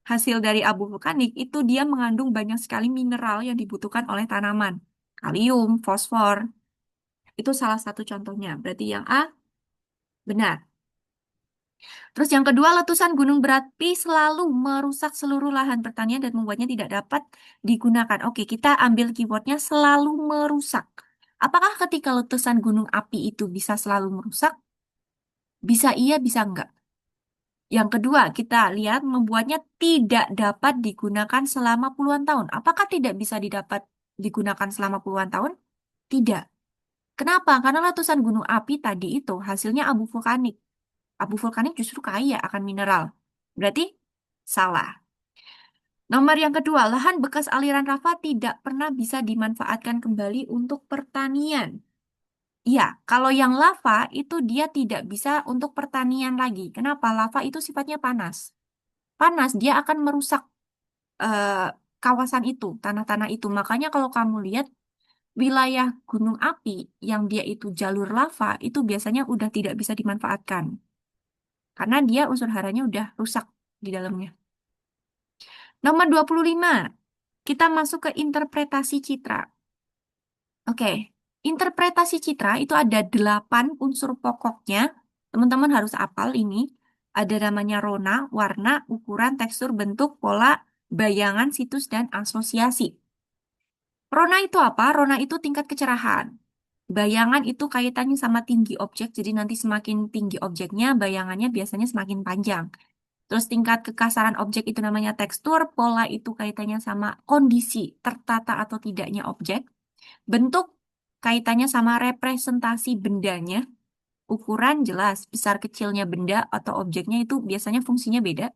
hasil dari abu vulkanik, itu dia mengandung banyak sekali mineral yang dibutuhkan oleh tanaman. Kalium, fosfor, itu salah satu contohnya. Berarti yang A benar. Terus yang kedua, letusan gunung berapi selalu merusak seluruh lahan pertanian dan membuatnya tidak dapat digunakan. Oke, kita ambil keywordnya selalu merusak. Apakah ketika letusan gunung api itu bisa selalu merusak? Bisa iya, bisa enggak. Yang kedua, kita lihat membuatnya tidak dapat digunakan selama puluhan tahun. Apakah tidak bisa digunakan selama puluhan tahun? Tidak. Kenapa? Karena letusan gunung api tadi itu hasilnya abu vulkanik. Abu vulkanik justru kaya akan mineral. Berarti salah. Nomor yang kedua, lahan bekas aliran lava tidak pernah bisa dimanfaatkan kembali untuk pertanian. Iya, kalau yang lava itu dia tidak bisa untuk pertanian lagi. Kenapa? Lava itu sifatnya panas. Panas, dia akan merusak eh, kawasan itu, tanah-tanah itu. Makanya kalau kamu lihat wilayah gunung api yang dia itu jalur lava, itu biasanya udah tidak bisa dimanfaatkan. Karena dia unsur haranya udah rusak di dalamnya. Nomor 25, kita masuk ke interpretasi citra. Oke, interpretasi citra itu ada 8 unsur pokoknya. Teman-teman harus hafal ini. Ada namanya rona, warna, ukuran, tekstur, bentuk, pola, bayangan, situs, dan asosiasi. Rona itu apa? Rona itu tingkat kecerahan. Bayangan itu kaitannya sama tinggi objek, jadi nanti semakin tinggi objeknya, bayangannya biasanya semakin panjang. Terus tingkat kekasaran objek itu namanya tekstur, pola itu kaitannya sama kondisi tertata atau tidaknya objek. Bentuk kaitannya sama representasi bendanya. Ukuran jelas, besar kecilnya benda atau objeknya itu biasanya fungsinya beda.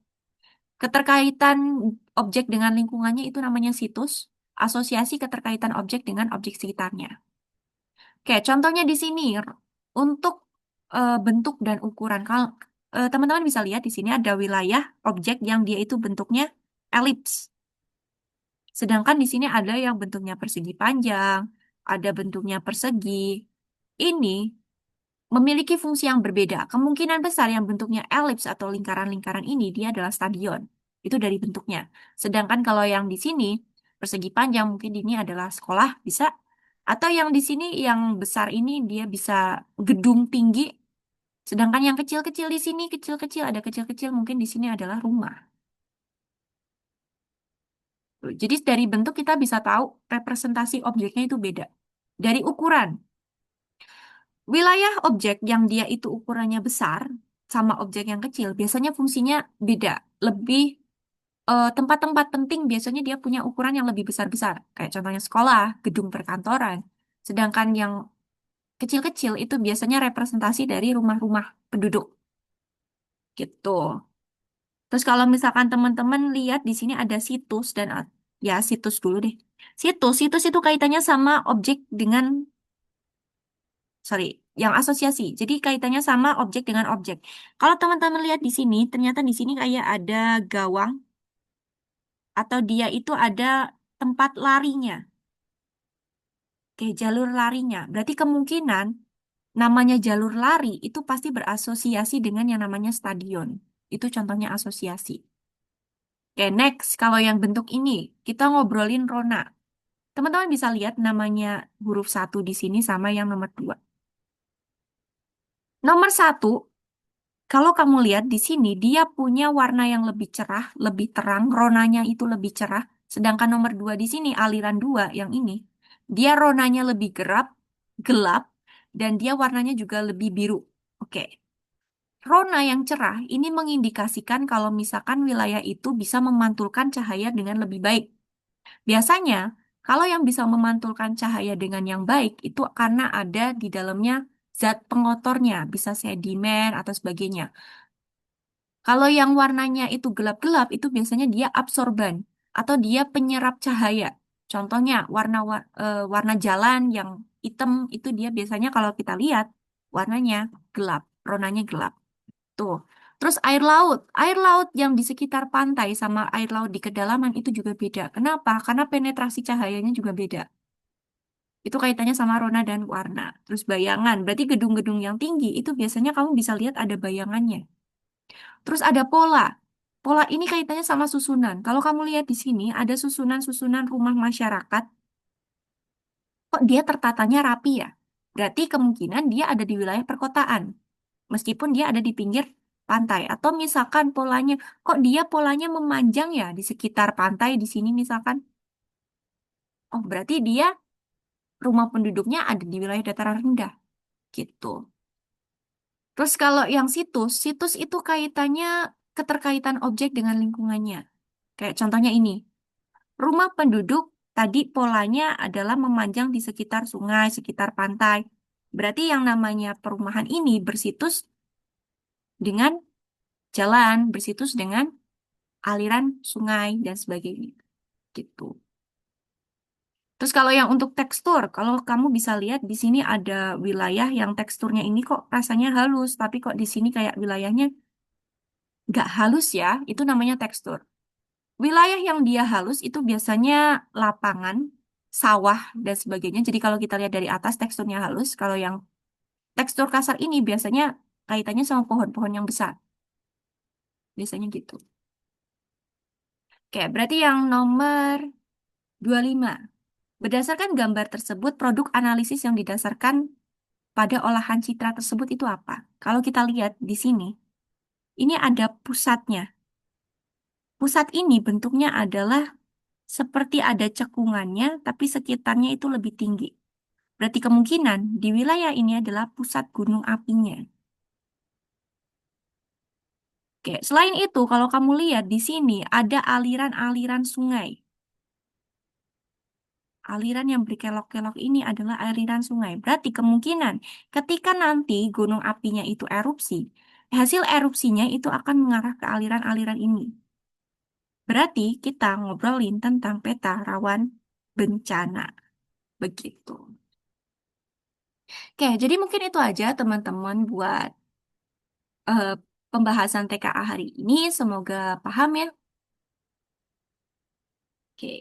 Keterkaitan objek dengan lingkungannya itu namanya situs. Asosiasi keterkaitan objek dengan objek sekitarnya. Oke, contohnya di sini untuk bentuk dan ukuran. Kalau teman-teman bisa lihat di sini ada wilayah objek yang dia itu bentuknya elips. Sedangkan di sini ada yang bentuknya persegi panjang, ada bentuknya persegi. Ini memiliki fungsi yang berbeda. Kemungkinan besar yang bentuknya elips atau lingkaran-lingkaran ini dia adalah stadion. Itu dari bentuknya. Sedangkan kalau yang di sini persegi panjang mungkin ini adalah sekolah bisa. Atau yang di sini yang besar ini dia bisa gedung tinggi. Sedangkan yang kecil-kecil di sini kecil-kecil ada kecil-kecil mungkin di sini adalah rumah. Jadi dari bentuk kita bisa tahu representasi objeknya itu beda. Dari ukuran, wilayah objek yang dia itu ukurannya besar sama objek yang kecil biasanya fungsinya beda. Lebih tempat-tempat penting biasanya dia punya ukuran yang lebih besar-besar. Kayak contohnya sekolah, gedung perkantoran. Sedangkan yang kecil-kecil itu biasanya representasi dari rumah-rumah penduduk gitu. Terus kalau misalkan teman-teman lihat di sini ada situs dan ya situs dulu deh. Situs itu kaitannya sama objek dengan sorry, yang asosiasi. Jadi kaitannya sama objek dengan objek. Kalau teman-teman lihat di sini, ternyata di sini kayak ada gawang atau dia itu ada tempat larinya. Oke, jalur larinya. Berarti kemungkinan namanya jalur lari itu pasti berasosiasi dengan yang namanya stadion. Itu contohnya asosiasi. Oke, next. Kalau yang bentuk ini, kita ngobrolin Rona. Teman-teman bisa lihat namanya huruf satu di sini sama yang nomor dua. Nomor satu, kalau kamu lihat di sini, dia punya warna yang lebih cerah, lebih terang, ronanya itu lebih cerah. Sedangkan nomor dua di sini, aliran dua yang ini, dia ronanya lebih gelap, dan dia warnanya juga lebih biru. Oke, rona yang cerah ini mengindikasikan kalau misalkan wilayah itu bisa memantulkan cahaya dengan lebih baik. Biasanya, kalau yang bisa memantulkan cahaya dengan yang baik itu karena ada di dalamnya zat pengotornya, bisa sedimen atau sebagainya. Kalau yang warnanya itu gelap-gelap, itu biasanya dia absorban atau dia penyerap cahaya. Contohnya warna jalan yang hitam itu dia biasanya kalau kita lihat warnanya gelap, ronanya gelap. Tuh. Terus air laut. Air laut yang di sekitar pantai sama air laut di kedalaman itu juga beda. Kenapa? Karena penetrasi cahayanya juga beda. Itu kaitannya sama rona dan warna. Terus bayangan. Berarti gedung-gedung yang tinggi itu biasanya kamu bisa lihat ada bayangannya. Terus ada pola. Pola ini kaitannya sama susunan. Kalau kamu lihat di sini ada susunan-susunan rumah masyarakat. Kok dia tertatanya rapi ya? Berarti kemungkinan dia ada di wilayah perkotaan. Meskipun dia ada di pinggir pantai. Atau misalkan polanya, kok dia polanya memanjang ya di sekitar pantai di sini misalkan. Oh, berarti dia rumah penduduknya ada di wilayah dataran rendah. Gitu. Terus kalau yang situs, situs itu kaitannya keterkaitan objek dengan lingkungannya. Kayak contohnya ini, rumah penduduk tadi polanya adalah memanjang di sekitar sungai, sekitar pantai. Berarti yang namanya perumahan ini bersitus dengan jalan, bersitus dengan aliran sungai dan sebagainya. Gitu. Terus kalau yang untuk tekstur, kalau kamu bisa lihat di sini ada wilayah yang teksturnya ini kok rasanya halus, tapi kok di sini kayak wilayahnya nggak halus ya, itu namanya tekstur. Wilayah yang dia halus itu biasanya lapangan, sawah, dan sebagainya. Jadi kalau kita lihat dari atas teksturnya halus, kalau yang tekstur kasar ini biasanya kaitannya sama pohon-pohon yang besar. Biasanya gitu. Oke, berarti yang nomor 25. Berdasarkan gambar tersebut, produk analisis yang didasarkan pada olahan citra tersebut itu apa? Kalau kita lihat di sini, ini ada pusatnya. Pusat ini bentuknya adalah seperti ada cekungannya, tapi sekitarnya itu lebih tinggi. Berarti kemungkinan di wilayah ini adalah pusat gunung apinya. Oke, selain itu, kalau kamu lihat di sini ada aliran-aliran sungai. Aliran yang berkelok-kelok ini adalah aliran sungai. Berarti kemungkinan ketika nanti gunung apinya itu erupsi, hasil erupsinya itu akan mengarah ke aliran-aliran ini. Berarti kita ngobrolin tentang peta rawan bencana. Begitu. Oke, jadi mungkin itu aja teman-teman buat eh, pembahasan TKA hari ini. Semoga paham ya